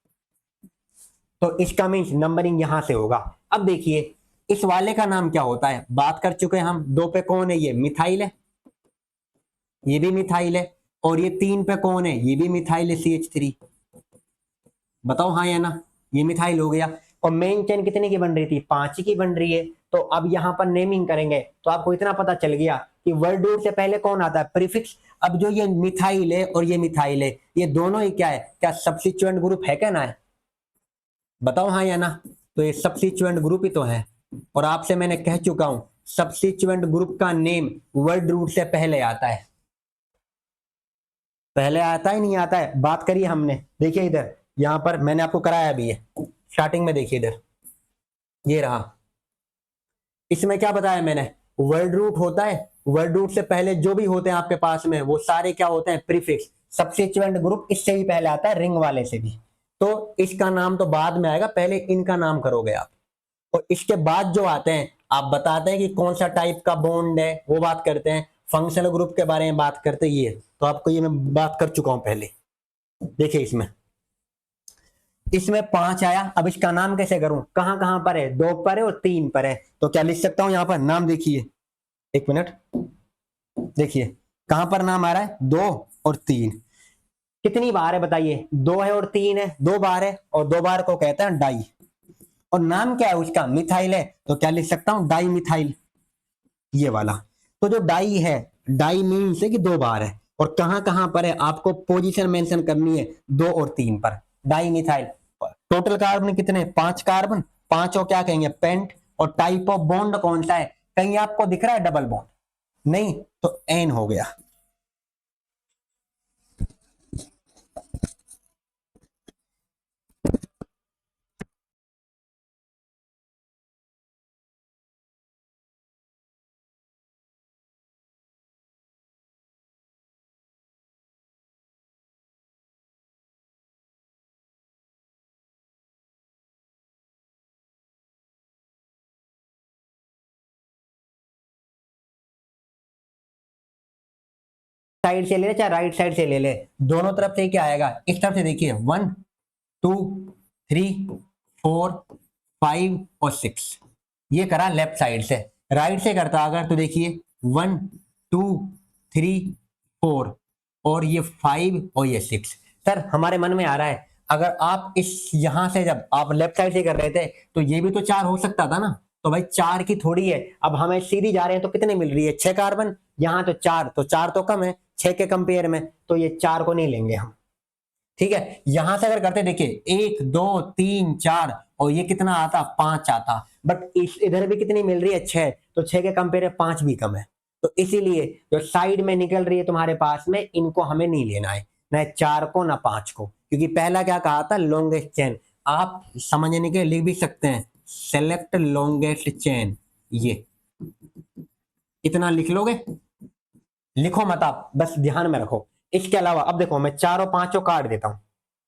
तो इसका मीन्स नंबरिंग यहां से होगा। अब देखिए इस वाले का नाम क्या होता है, बात कर चुके हैं हम। 2 पे कौन है, ये मिथाइल है, ये भी मिथाइल है, और ये 3 पे कौन है, ये भी मिथाइल है CH3। बताओ हाँ या ना, ये मिथाइल हो गया। और मेन चेन कितने की बन रही थी, 5 की बन रही है। तो अब यहाँ पर नेमिंग करेंगे तो आपको इतना पता चल गया कि वर्ड रूट से पहले कौन आता है, प्रीफिक्स। अब जो ये मिथाइल है और ये मिथाइल है, ये दोनों ही क्या है, क्या सब्स्टिट्यूएंट ग्रुप है क्या ना है, बताओ हाँ या ना। तो ये सब्स्टिट्यूएंट ग्रुप ही तो है। और आपसे मैंने कह चुका हूं सब्स्टिट्यूएंट ग्रुप का नेम वर्ड रूट से पहले आता है, पहले आता है नहीं आता है, बात करिए हमने। देखिए इधर यहां पर मैंने आपको कराया भी है स्टार्टिंग में, देखिए इधर ये रहा। इसमें क्या बताया मैंने, वर्ड रूट होता है, वर्ड रूट से पहले जो भी होते हैं आपके पास में वो सारे क्या होते हैं, प्रीफिक्स। सब्स्टिट्यूएंट ग्रुप इससे भी पहले आता है, रिंग वाले से भी। तो इसका नाम तो बाद में आएगा, पहले इनका नाम करोगे आप। और इसके बाद जो आते हैं आप बताते हैं कि कौन सा टाइप का बॉन्ड है, वो बात करते हैं। फंक्शनल ग्रुप के बारे में बात करते हैं, ये तो आपको ये मैं बात कर चुका हूं पहले। देखिए इसमें इसमें 5 आया, अब इसका नाम कैसे करूं, कहां कहां पर है, 2 पर है और 3 पर है। तो क्या लिख सकता हूं यहां पर नाम, देखिए 1 मिनट, देखिए कहां पर नाम आ रहा है, 2 और 3। कितनी बार है बताइए, 2 है और 3 है, 2 बार है, और 2 बार को कहते हैं डाई। और नाम क्या है उसका, मिथाइल है, तो क्या लिख सकता हूं, डाई मिथाइल, ये वाला। तो जो डाई है, डाई मीन्स है कि 2 बार है, और कहां कहां पर है आपको पोजीशन मेंशन करनी है, 2 और 3 पर। डाई मिथाइल, टोटल कार्बन कितने, 5 कार्बन, पांचों क्या कहेंगे, पेंट। और टाइप ऑफ बॉन्ड कौन सा है, कहीं आपको दिख रहा है डबल बॉन्ड, नहीं, तो एन हो गया। साइड से ले ले चाहे राइट साइड से ले ले, दोनों तरफ से क्या आएगा, इस तरफ से देखिए 1 2 3 4 5 और 6, ये करा लेफ्ट साइड से। राइट से करता अगर तो देखिए 1 2 3 4 और ये 5 और ये 6। सर हमारे मन में आ रहा है, अगर आप इस यहां से जब आप लेफ्ट साइड से कर रहे थे तो ये भी तो 4 हो सकता था ना। तो भाई 4 की थोड़ी है, अब हमें सीधी जा रहे हैं तो कितने मिल रही है, 6 कार्बन। यहाँ तो 4, तो 4 तो कम है 6 के कंपेयर में, तो ये 4 को नहीं लेंगे हम। ठीक है, यहां से अगर करते देखिए 1 2 3 4 और ये कितना आता, 5 आता। बट इस इधर भी कितनी मिल रही है, 6, तो 6 के कंपेयर में 5 भी कम है। तो इसीलिए जो साइड में निकल रही है तुम्हारे पास में, इनको हमें नहीं लेना है, ना 4 को ना 5 को, क्योंकि पहला क्या कहा था, लॉन्गेस्ट चेन। आप समझने के लिख भी सकते हैं सेलेक्ट लॉन्गेस्ट चेन, ये इतना लिख लोगे, लिखो मत आप, बस ध्यान में रखो। इसके अलावा अब देखो मैं 4 और 5 काट देता हूं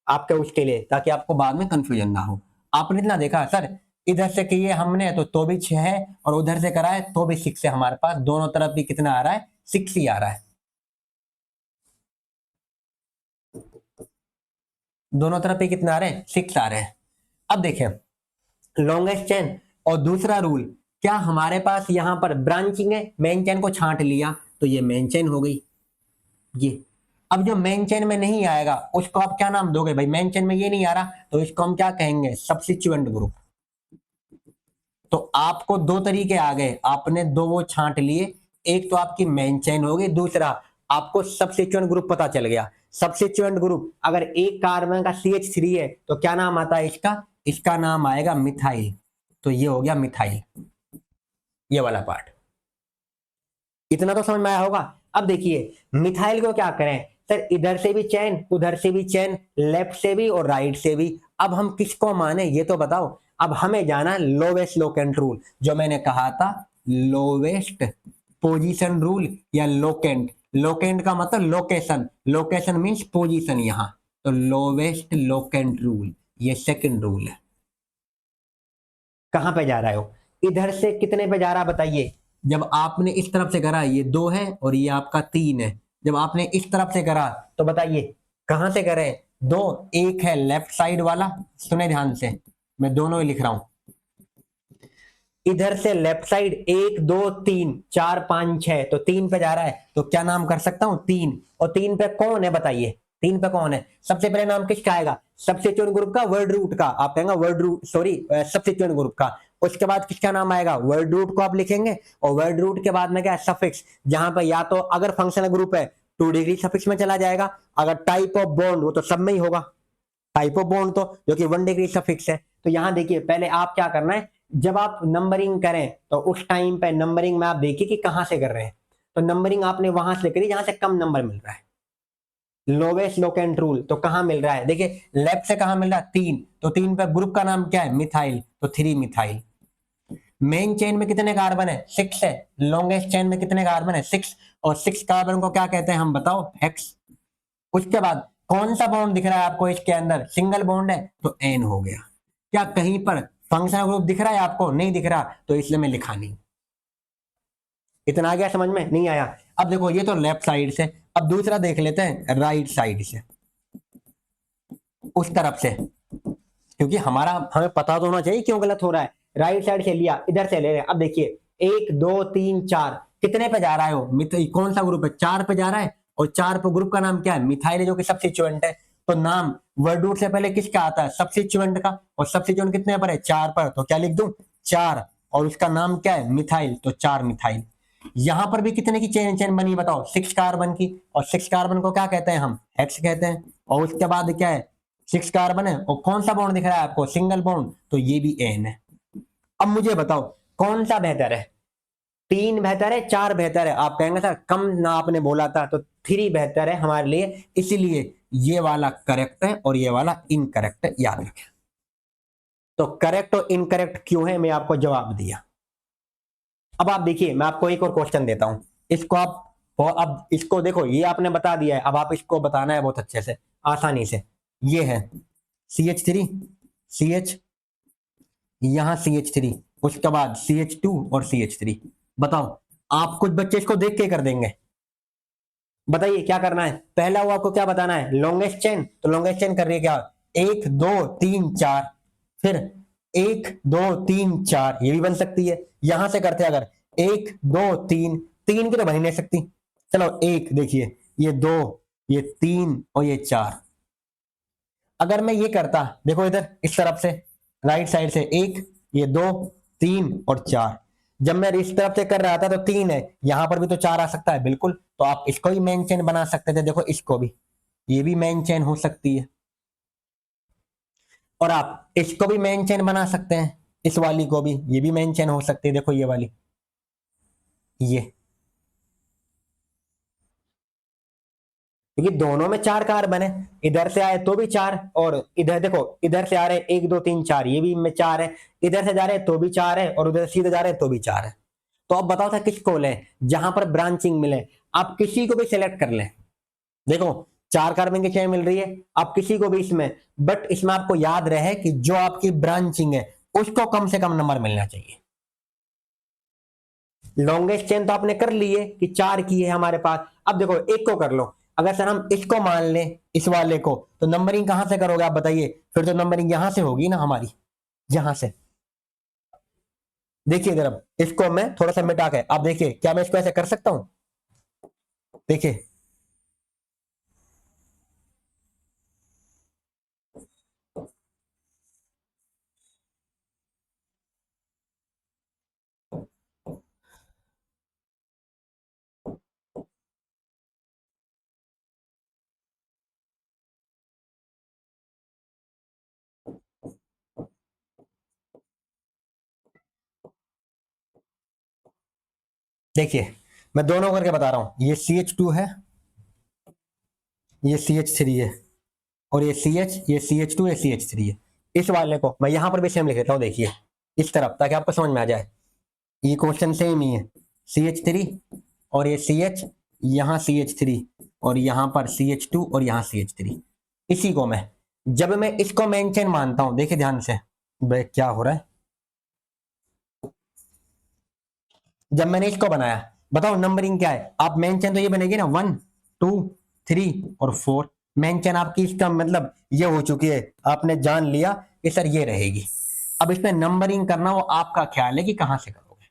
आपके उसके लिए, ताकि आपको बाद में कंफ्यूजन ना हो। आपने इतना देखा सर, इधर से किए हमने तो भी 6 है, और उधर से करा है तो भी 6 है, हमारे पास दोनों तरफ भी कितना आ रहा है, 6 ही आ रहा है, दोनों तरफ भी कितना आ रहे हैं, 6 आ रहे हैं। अब देखें लॉन्गेस्ट चेन और दूसरा रूल, क्या हमारे पास यहां पर ब्रांचिंग है, मेन चेन को छांट लिया तो ये मेन चेन हो गई ये। अब जो मेन चेन में नहीं आएगा उसको आप क्या नाम दोगे, भाई मेन चेन में ये नहीं आ रहा तो इसको हम क्या कहेंगे, सब्स्टिट्यूएंट ग्रुप। तो आपको 2 तरीके आ गए, आपने 2 वो छांट लिए, एक तो आपकी मेन चेन हो गई, दूसरा आपको सब्स्टिट्यूएंट ग्रुप पता चल गया। सब्स्टिट्यूएंट ग्रुप अगर एक कार्बन का CH3 है तो क्या नाम आता है इसका, इसका नाम आएगा मिथाइल। तो ये हो गया मिथाइल, ये वाला पार्ट। इतना तो समझ में आया होगा। अब देखिए मिथाइल को क्या करें, सर इधर से भी चैन उधर से भी चैन, लेफ्ट से भी और राइट से भी। अब हम किसको माने ये तो बताओ। अब हमें जाना लोवेस्ट लोकेंट रूल, जो मैंने कहा था लोवेस्ट पोजीशन रूल या लोकेंट। लोकेंट का मतलब लोकेशन, लोकेशन मीन्स पोजीशन यहां। तो लोवेस्ट लोकेंट रूल ये सेकंड रूल है। कहां पे जा रहे हो, इधर से कितने पे जा रहा बताइए। जब आपने इस तरफ से करा ये 2 है और ये आपका 3 है, जब आपने इस तरफ से करा तो बताइए कहां से करें, 2, एक है लेफ्ट साइड वाला, सुने ध्यान से मैं दोनों ही लिख रहा हूं। इधर से लेफ्ट साइड 1 2 3 4 5 6, तो 3 पे जा रहा है तो क्या नाम कर सकता हूं, 3। और 3 पे कौन है बताइए, 3 पे कौन है? सबसे पहले नाम किसका आएगा? सब्स्टिट्यूएंट ग्रुप का, वर्ड रूट का, आप कहेंगे word root, sorry substituent group का। उसके बाद किसका नाम आएगा? वर्ड रूट को आप लिखेंगे, और वर्ड रूट के बाद में क्या है? सफिक्स, जहां पर या तो अगर फंक्शनल ग्रुप है 2 डिग्री सफिक्स में चला जाएगा, अगर टाइप ऑफ बॉन्ड वो तो सब में ही होगा, टाइप ऑफ बॉन्ड तो जो कि 1 डिग्री सफिक्स है। तो यहां देखिए पहले आप क्या करना है, जब आप नंबरिंग करें तो उस टाइम पे नंबरिंग में आप देखिए कि कहां से कर रहे हैं। तो नंबरिंग आपने वहां से करी जहां से कम नंबर मिल रहा है, लोवेस्ट लोकेंट रूल। तो कहां मिल रहा है? देखिए लेफ्ट से कहां मिल रहा है? 3, तो 3 पे ग्रुप का नाम क्या है? मिथाइल, तो 3 मिथाइल। मेन चेन में कितने कार्बन है? 6 है। लॉन्गेस्ट चेन में कितने कार्बन है? 6, और 6 कार्बन को क्या कहते हैं हम बताओ? हेक्स। उसके बाद कौन सा बॉन्ड दिख रहा है आपको इसके अंदर? सिंगल बॉन्ड है, तो एन हो गया। क्या कहीं पर फंक्शनल ग्रुप दिख रहा है आपको? नहीं दिख रहा, तो इसलिए मैं लिखा नहीं। इतना आ गया समझ में? नहीं आया? अब देखो ये तो लेफ्ट साइड से, अब दूसरा देख लेते हैं राइट साइड से, उस तरफ से, क्योंकि हमें पता तो होना चाहिए क्यों गलत हो रहा है। राइट साइड से लिया, इधर से ले रहे हैं। अब देखिए 1 2 3 4 कितने पे जा रहा है वो? कौन सा ग्रुप है? 4 पे जा रहा है, और 4 पे ग्रुप का नाम क्या है? मिथाइल, जो कि सब्स्टिट्यूएंट है। तो नाम वर्ड रूट से पहले किसका आता है? सब्स्टिट्यूएंट का, और सब्स्टिट्यूएंट कितने पर है? 4 पर, तो क्या लिख दूं? 4, और उसका नाम क्या है? मिथाइल, तो 4 मिथाइल। यहां पर भी कितने की चेन चेन बनी बताओ? 6 कार्बन की, और 6 कार्बन को क्या कहते हैं हम? हेक्स कहते हैं। और उसके बाद क्या है? 6 कार्बन है, और कौन सा बॉन्ड दिख रहा है आपको? सिंगल बॉन्ड, तो ये भी एन है। अब मुझे बताओ कौन सा बेहतर है? 3 बेहतर है, 4 बेहतर है? आप कहेंगे सर कम ना आपने बोला था, तो 3 बेहतर है हमारे लिए, इसीलिए ये वाला करेक्ट है और ये वाला इनकरेक्ट है, याद रखें। तो करेक्ट और इनकरेक्ट क्यों है, मैं आपको जवाब दिया। अब आप देखिए मैं आपको एक और क्वेश्चन देता हूं, इसको आप, अब इसको देखो, ये आपने बता दिया है, अब आप इसको बताना है बहुत अच्छे से, आसानी से। ये है CH3, CH, यहां CH3, उसके बाद CH2 और CH3। बताओ, आप कुछ बच्चे इसको देख के कर देंगे। बताइए क्या करना है? पहला वो आपको क्या बताना है? लॉन्गेस्ट चेन, तो लॉन्गेस्ट चेन कर रही है क्या? 1 2 3 4, फिर 1 2 3 4, ये भी बन सकती है। यहां से करते हैं अगर 1 2 3, 3 की तो बन ही नहीं सकती। चलो एक देखिए, ये 2, ये 3 और ये 4। अगर मैं ये करता, देखो इधर इस तरफ से राइट साइड से 1, ये 2 3 और 4, जब मैं इस तरफ से कर रहा था तो 3 है, यहां पर भी तो 4 आ सकता है, बिल्कुल। तो आप इसको भी मेन चेन बना सकते थे, देखो इसको भी, ये भी मेन चेन हो सकती है। और आप इसको भी मेन चेन बना सकते हैं, इस वाली को भी, ये भी मेन चेन हो सकती है, देखो ये वाली, ये, क्योंकि दोनों में 4 कार्बन है, इधर से आए तो भी 4, और इधर देखो, इधर से आ रहे 1 2 3 4, ये भी में 4 है, इधर से जा रहे तो भी 4 है, और उधर सीधे जा रहे तो भी 4 है। तो अब बताओ था किसको लें? जहां पर ब्रांचिंग मिले, आप किसी को भी सिलेक्ट कर लें। देखो 4 कार्बन की चेन मिल रही है, आप किसी को भी इसमें, बट इसमें आपको याद रहे कि जो आपकी ब्रांचिंग है उसको कम से कम नंबर मिलना चाहिए। लॉन्गेस्ट चेन तो आपने कर ली है कि 4 की है हमारे पास। अब देखो एक को कर लो, अगर सर हम इसको मान लें, इस वाले को, तो नंबरिंग कहां से करोगे आप बताइए? फिर तो नंबरिंग यहां से होगी ना हमारी, यहां से। देखिए इधर, अब इसको मैं थोड़ा सा मिटा के, आप देखिए क्या मैं इसको ऐसे कर सकता हूं? देखिए, देखिए मैं दोनों करके बता रहा हूं, ये CH2 है, ये CH3 है, और ये CH, ये CH2, ये CH3 है। इस वाले को मैं यहां पर भी सेम लिख देता हूं, देखिए इस तरफ, ताकि आपको समझ में आ जाए। ये क्वेश्चन सेम ही है, CH3 और ये CH, यहाँ CH3, और यहाँ पर CH2 और यहाँ CH3। इसी को मैं, जब मैं इसको मेन चेन मानता हूं, देखिए ध्यान से, क्या हो रहा है? जब मैंने इसको बनाया, बताओ नंबरिंग क्या है? आप मेन चेन तो ये बनेगी ना, 1 2 3 और 4। मेन चेन आपकी, इसका मतलब ये हो चुकी है, आपने जान लिया कि सर ये रहेगी। अब इसमें नंबरिंग करना वो आपका ख्याल है कि कहां से करोगे।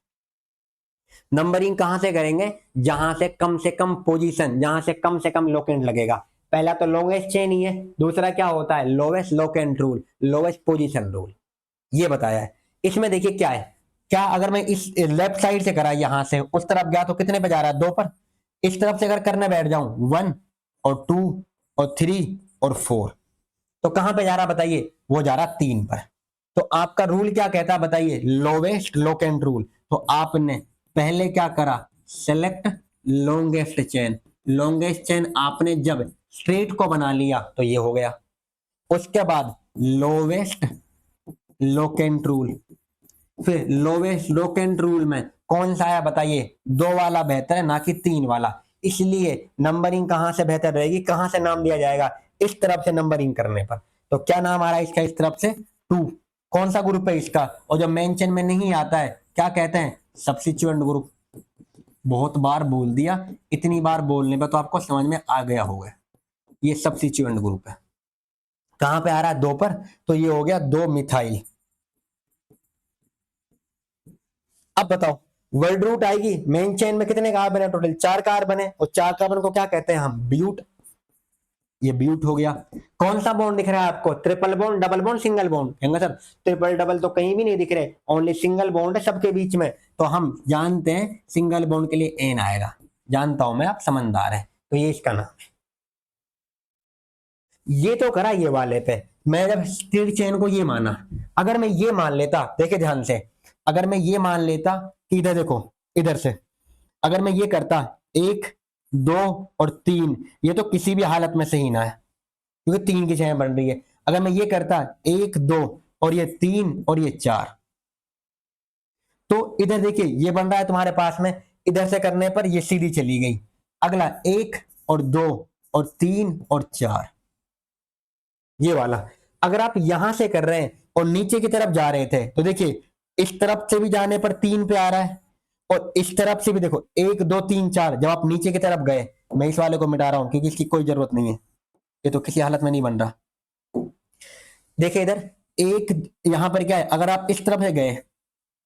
नंबरिंग कहां से करेंगे? जहां से कम पोजीशन, जहां से कम लोकेंट लगेगा। पहला तो लॉन्गेस्ट चेन ही है, दूसरा क्या होता है lowest locant rule, lowest position rule, ये बताया है। इसमें देखिए क्या है, क्या अगर मैं इस लेफ्ट साइड से करा यहां से उस तरफ गया तो कितने पे जा रहा है 2 पर, इस तरफ से अगर करने बैठ जाऊं 1 और 2 और 3 और 4, तो कहां पे जा रहा बताइए, वो जा रहा 3 पर। तो आपका रूल क्या कहता है बताइए, लोवेस्ट लोकेंट रूल। तो आपने पहले क्या करा, select longest chain, longest chain आपने जब स्ट्रेट को बना लिया तो ये हो गया। उसके बाद लोवेस्ट लोकेंट रूल, फिर लोवेस्ट लोकेंट रूल में कौन सा है बताइए, 2 वाला बेहतर है ना कि 3 वाला, इसलिए नंबरिंग कहां से बेहतर रहेगी, कहां से नाम दिया जाएगा, इस तरफ से नंबरिंग करने पर। तो क्या नाम आ रहा है इसका इस तरफ से 2, कौन सा ग्रुप है इसका, और जो मेंशन में नहीं आता है क्या कहते हैं, सब्स्टिट्यूएंट ग्रुप। बहुत बार बोल दिया, इतनी बार बोलने पर तो आपको समझ में आ गया होगा, ये सब्स्टिट्यूएंट ग्रुप है। कहां पे आ रहा है 2 पर, तो ये हो गया 2 मिथाइल। अब बताओ वर्ड रूट आएगी, मेन चेन में कितने कार्बन है, टोटल 4 कार्बन है, और 4 कार्बन को क्या कहते हैं हम, ब्यूट। ये ब्यूट हो गया। कौन सा बॉन्ड दिख रहा है आपको, triple bond, double bond, single bond, कहेंगे सर ट्रिपल डबल तो कहीं भी नहीं दिख रहे, ओनली सिंगल बॉन्ड है सबके बीच में, तो हम जानते हैं सिंगल बॉन्ड के लिए एन आएगा, जानता हूं मैं आप समझदार है, तो ये इसका नाम है। ये तो करा ये वाले पे, मैं जब स्टील चेन को ये माना, अगर मैं ये मान लेता, देखे ध्यान से, अगर मैं ये मान लेता कि इधर देखो, इधर से अगर मैं ये करता 1 2 और 3, ये तो किसी भी हालत में सही ना है क्योंकि 3 की चेन बन रही है। अगर मैं ये करता 1 2 और ये 3 और ये 4, तो इधर देखिए ये बन रहा है तुम्हारे पास में, इधर से करने पर ये सीधी चली गई। अगला 1 और 2 और 3 और 4, ये वाला अगर आप यहां से कर रहे हैं और नीचे की तरफ जा रहे थे तो देखिए इस तरफ से भी जाने पर 3 पे आ रहा है, और इस तरफ से भी देखो 1 2 3 4, जब आप नीचे की तरफ गए, मैं इस वाले को मिटा रहा हूं क्योंकि इसकी कोई जरूरत नहीं है, ये तो किसी हालत में नहीं बन रहा। देखिए इधर एक, यहां पर क्या है, अगर आप इस तरफ से गए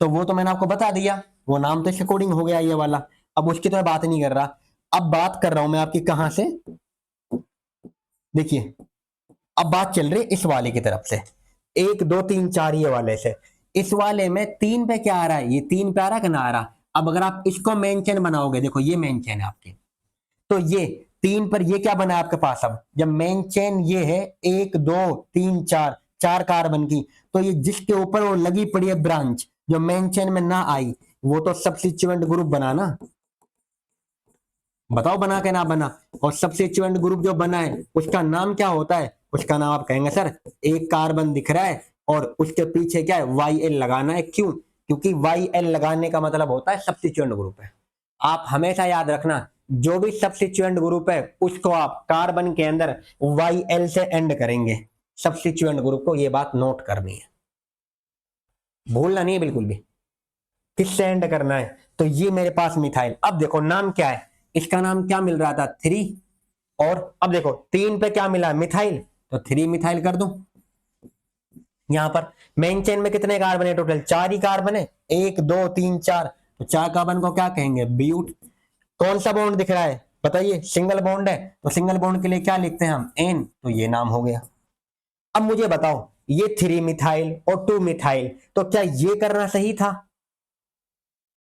तो वो तो मैंने आपको बता दिया, वो नाम तो इसके अकॉर्डिंग हो गया ये वाला, अब उसकी तो मैं बात नहीं कर रहा, अब बात कर रहा हूं मैं आपकी कहां से, देखिए अब बात चल रही है इस वाले की तरफ से, 1 2 3 4 ये वाले से, इस वाले में 3 पे क्या आ रहा है, ये 3 पे आ रहा है कि ना आ रहा। अब अगर आप इसको मेन चेन बनाओगे, देखो ये मेन चेन है आपकी, तो ये 3 पर ये क्या बना है आपके पास, अब जब मेन चेन ये है 1 2 3 4 4 कार्बन की, तो ये जिसके ऊपर वो लगी पड़ी है ब्रांच जो मेन चेन में ना आई, वो तो सब्स्टिट्यूएंट ग्रुप बना ना, बताओ बना के ना बना। और सब्स्टिट्यूएंट ग्रुप जो बना है उसका नाम क्या होता है, उसका नाम आप कहेंगे सर एक कार्बन दिख रहा है और उसके पीछे क्या है वाई एल लगाना है, क्यों, क्योंकि वाई एल लगाने का मतलब होता है सब्स्टिट्यूएंट ग्रुप है। आप हमेशा याद रखना जो भी सब्स्टिट्यूएंट ग्रुप है उसको आप कार्बन के अंदर वाई एल से एंड करेंगे, सब्स्टिट्यूएंट ग्रुप को, ये बात नोट करनी है, भूलना नहीं है बिल्कुल भी, किससे एंड करना है। तो ये मेरे पास मिथाइल, अब देखो नाम क्या है, इसका नाम क्या मिल रहा था 3, और अब देखो 3 पे क्या मिला मिथाइल, तो 3 मिथाइल कर दूं। यहां पर मेन चेन में कितने कार्बन है, टोटल 4 ही कार्बन है, 1 2 3 4, तो 4 कार्बन को क्या कहेंगे ब्यूट। कौन सा बॉन्ड दिख रहा है बताइए, सिंगल बॉन्ड है, तो सिंगल बॉन्ड के लिए क्या लिखते हैं हम एन, तो ये नाम हो गया। अब मुझे बताओ ये 3 मिथाइल और 2 मिथाइल, तो क्या ये करना सही था,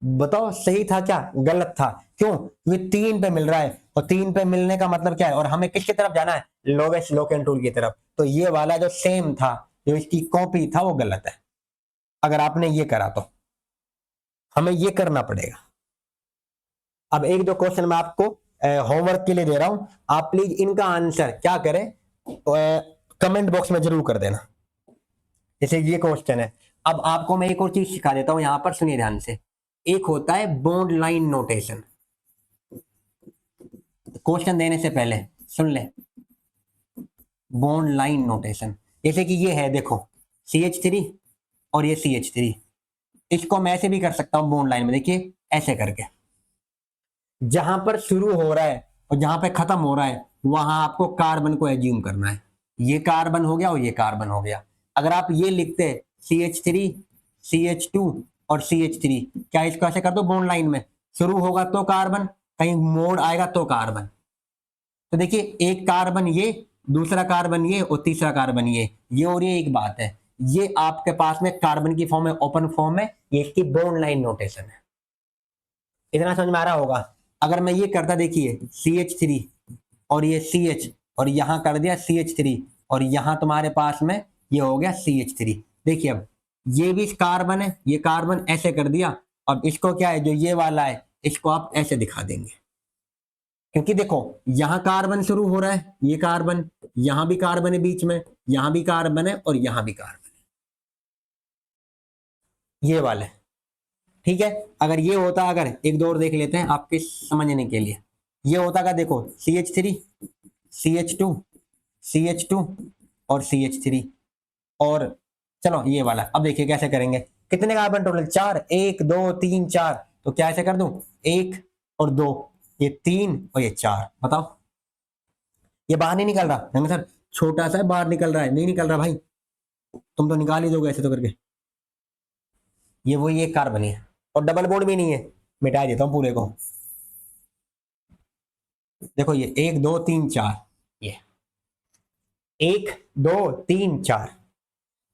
बताओ सही था क्या गलत था, क्यों, ये 3 पे मिल रहा है, और 3 पे मिलने का मतलब क्या है, और हमें किसकी तरफ जाना है, लोवेस्ट लोकेंट रूल की तरफ, तो ये वाला जो सेम था, जो इसकी कॉपी था वो गलत है। अगर आपने ये करा तो हमें ये करना पड़ेगा। अब एक दो क्वेश्चन मैं आपको होमवर्क के लिए दे रहा हूं, आप प्लीज इनका आंसर क्या करें, कमेंट बॉक्स में जरूर कर देना। जैसे ये क्वेश्चन है, अब आपको मैं एक और चीज सिखा देता हूं, यहां पर सुनिए ध्यान से। एक होता है बॉन्ड लाइन नोटेशन, क्वेश्चन देने से पहले सुन ले, बॉन्ड लाइन नोटेशन, जैसे कि ये है देखो CH3 और ये CH3, इसको मैं ऐसे भी कर सकता हूं बॉन्ड लाइन में, देखिए ऐसे करके, जहां पर शुरू हो रहा है और जहां पे खत्म हो रहा है वहां आपको कार्बन को एज्यूम करना है, ये कार्बन हो गया और ये कार्बन हो गया। अगर आप ये लिखते CH3 CH2 और CH3, क्या इसको ऐसे कर दो बॉन्ड लाइन में, शुरू होगा तो कार्बन, कहीं मोड़ आएगा तो कार्बन, तो देखिए एक कार्बन ये, दूसरा कार्बन ये और तीसरा कार्बन ये और ये एक बात है, ये आपके पास में कार्बन की फॉर्म है, ओपन फॉर्म है, ये इसकी बॉन्ड लाइन नोटेशन है। इतना समझ में आ रहा होगा। अगर मैं ये करता देखिए CH3 और ये CH और यहां कर दिया CH3 और यहां तुम्हारे पास में ये हो गया CH3। देखिए अब ये भी कार्बन है, ये कार्बन ऐसे कर दिया। अब इसको क्या है, जो ये वाला है इसको आप ऐसे दिखा देंगे, क्योंकि देखो यहां कार्बन शुरू हो रहा है, ये कार्बन, यहां भी कार्बन है बीच में, यहां भी कार्बन है और यहां भी कार्बन है, ये वाले। ठीक है, अगर ये होता, अगर एक दो और देख लेते हैं आपके समझने के लिए, ये होता का देखो CH3 CH2 CH2 और CH3 और चलो ये वाला। अब देखिए कैसे करेंगे, कितने कार्बन टोटल, 4, 1 2 3 4, तो क्या ऐसे कर दूं, 1 और 2, ये 3 और ये 4, बताओ ये बाहर नहीं निकल रहा है सर, छोटा सा बाहर निकल रहा है, नहीं निकल रहा भाई, तुम तो निकाल ही दोगे ऐसे तो करके। ये वही एक कार्बन है और डबल बॉन्ड भी नहीं है, मिटा देता हूं पूरे को। देखो ये 1 2 3 4, ये 1 2 3 4,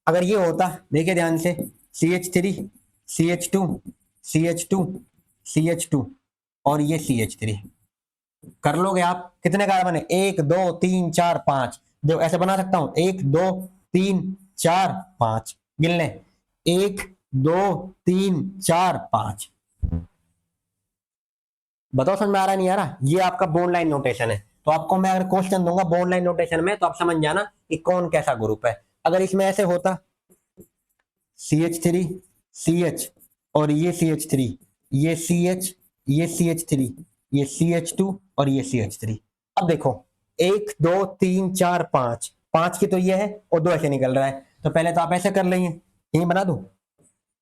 अगर ये होता देखिए ध्यान से CH3 CH2 CH2 CH2 और ये CH3, कर लोगे आप, कितने कार्बन है, 1 2 3 4 5, जो ऐसे बना सकता हूं 1 2 3 4 5, गिन लें 1 2 3 4 5। बताओ समझ में आ रहा नहीं आ रहा, ये आपका बॉन्ड लाइन नोटेशन है। तो आपको मैं अगर क्वेश्चन दूंगा बॉन्ड लाइन नोटेशन में तो आप समझ जाना कि कौन कैसा ग्रुप है। अगर इसमें ऐसे होता CH3 CH और ये CH3, ये CH, ये CH3, ये CH2 और ये CH3। अब देखो 1 2 3 4 5, 5 की तो ये है और 2 ऐसे निकल रहा है, तो पहले तो आप ऐसे कर लेंगे, यही बना दूं,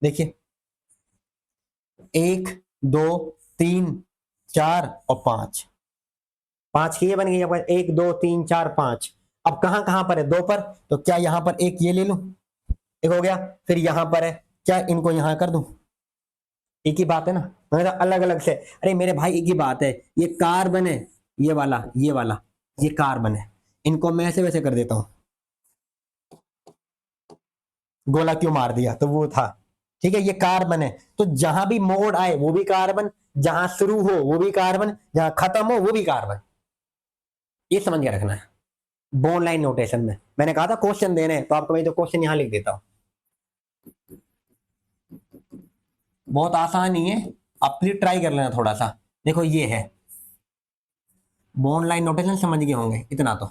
देखिए 1 2 3 4 और 5, 5 की ये बन गई, 1 2 3 4 5। अब कहां कहां पर है, 2 पर, तो क्या यहां पर एक ये ले लूं, एक हो गया, फिर यहां पर है, क्या इनको यहां कर दूं, एक ही बात है ना, मतलब अलग अलग से, अरे मेरे भाई एक ही बात है, ये कार्बन है, ये वाला ये वाला, ये कार्बन है, इनको मैं ऐसे वैसे कर देता हूं, गोला क्यों मार दिया, तो वो था। ठीक है, ये कार्बन है, तो जहां भी मोड़ आए वो भी कार्बन, जहां शुरू हो वो भी कार्बन, जहां खत्म हो वो भी कार्बन, ये समझ के रखना है बॉन्ड लाइन नोटेशन में। मैंने कहा था क्वेश्चन देने हैं तो आपको मैं तो क्वेश्चन यहां लिख देता हूं, बहुत आसान ही है, आप प्लीज ट्राई कर लेना थोड़ा सा। देखो ये है बॉन्ड लाइन नोटेशन, समझ गए होंगे इतना तो।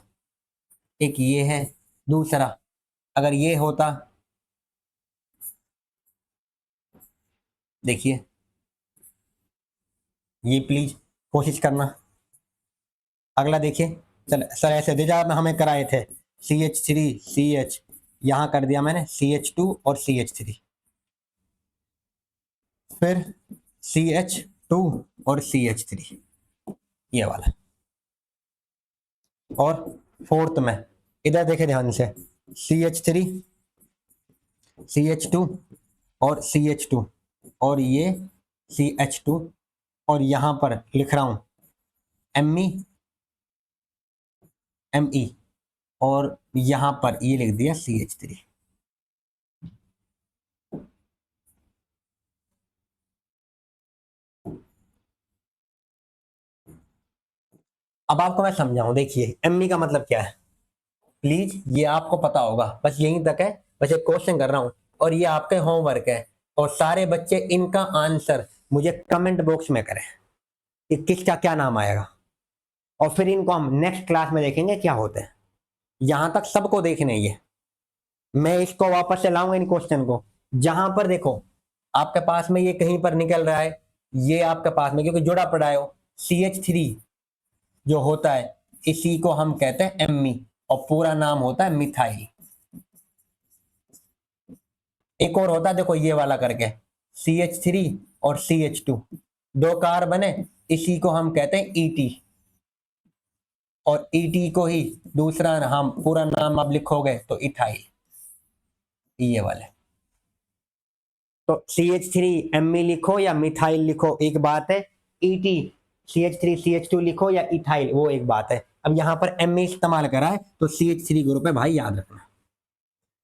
एक ये है, दूसरा अगर ये होता, देखिए ये प्लीज कोशिश करना। अगला देखिए, चल सर ऐसे दे जा हमें कराए थे CH3 CH, यहां कर दिया मैंने CH2 और CH3, फिर CH2 और CH3, ये वाला। और फोर्थ में इधर देखे ध्यान से, CH3 CH2 और CH2 और ये CH2 और यहां पर लिख रहा हूं Me Me और यहां पर ये लिख दिया CH3। अब आपको मैं समझाऊं, देखिए Me का मतलब क्या है, प्लीज ये आपको पता होगा, बस यहीं तक है, बस एक क्वेश्चन कर रहा हूं और ये आपके होमवर्क है, और सारे बच्चे इनका आंसर मुझे कमेंट बॉक्स में करें कि किसका क्या नाम आएगा, और फिर इनको हम नेक्स्ट क्लास में देखेंगे क्या होते हैं। यहां तक सबको देखने ये, मैं इसको वापस से लाऊंगा इन क्वेश्चन को, जहां पर देखो आपके पास में ये कहीं पर निकल रहा है, ये आपके पास में क्योंकि जुड़ा पड़ा है वो CH3 जो होता है, इसी को हम कहते हैं एमी और पूरा नाम होता है मिथाइल। एक और होता है देखो ये वाला करके CH3 और CH2, दो कार्बन है, इसी को हम कहते हैं ET, और ET को ही दूसरा हम पूरा नाम आप लिखोगे तो इथाइल, ये वाले। तो CH3 Me लिखो या मिथाइल लिखो एक बात है, ET CH3CH2 लिखो या इथाइल, वो एक बात है। अब यहाँ पर Me इस्तेमाल करा है तो CH3 ग्रुप है भाई, याद रखना।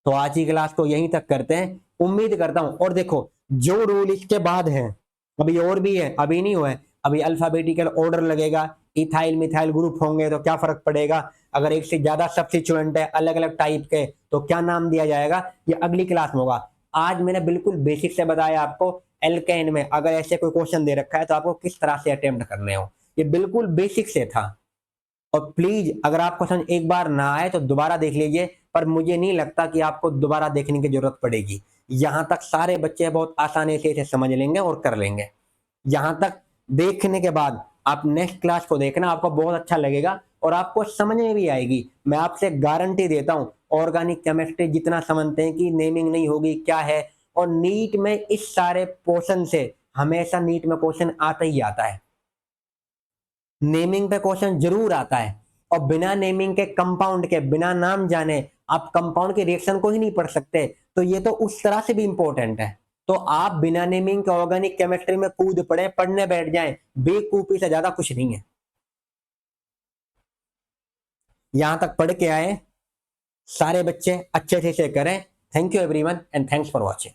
तो आज की क्लास को यहीं तक करते हैं, उम्मीद करता हूं। और देखो जो रूल इसके बाद है, अभी और भी है, अभी नहीं हुआ है, अभी अल्फाबेटिकल ऑर्डर लगेगा, इथाइल मिथाइल ग्रुप होंगे तो क्या फर्क पड़ेगा, अगर एक से ज्यादा सब्स्टिट्यूएंट है अलग अलग टाइप के तो क्या नाम दिया जाएगा, ये अगली क्लास में होगा। आज मैंने बिल्कुल बेसिक से बताया आपको, एल्केन में अगर ऐसे कोई क्वेश्चन दे रखा है तो आपको किस तरह से अटेम्प्ट करने हो, ये बिल्कुल बेसिक से था। और प्लीज अगर आपको समझ एक बार ना आए तो दोबारा देख लीजिए, पर मुझे नहीं लगता कि आपको दोबारा देखने की जरूरत पड़ेगी। यहां तक सारे बच्चे बहुत आसानी से इसे समझ लेंगे और कर लेंगे। यहां तक देखने के बाद आप नेक्स्ट क्लास को देखना, आपको बहुत अच्छा लगेगा और आपको समझ में भी आएगी। मैं आपसे गारंटी देता हूं, ऑर्गेनिक केमिस्ट्री जितना समझते हैं कि नेमिंग नहीं होगी क्या है, और नीट में इस सारे पोर्शन से हमेशा नीट में क्वेश्चन आता ही आता है। नेमिंग पे क्वेश्चन जरूर आता है, और बिना नेमिंग के कंपाउंड के, बिना नाम जाने आप कंपाउंड के रिएक्शन को ही नहीं पढ़ सकते, तो ये तो उस तरह से भी इंपॉर्टेंट है। तो आप बिना नेमिंग के ऑर्गेनिक केमिस्ट्री में कूद पड़े, पढ़ने बैठ जाएं, बेवकूफी से ज्यादा कुछ नहीं है। यहां तक पढ़ के आए, सारे बच्चे अच्छे से करें। Thank you everyone and thanks for watching.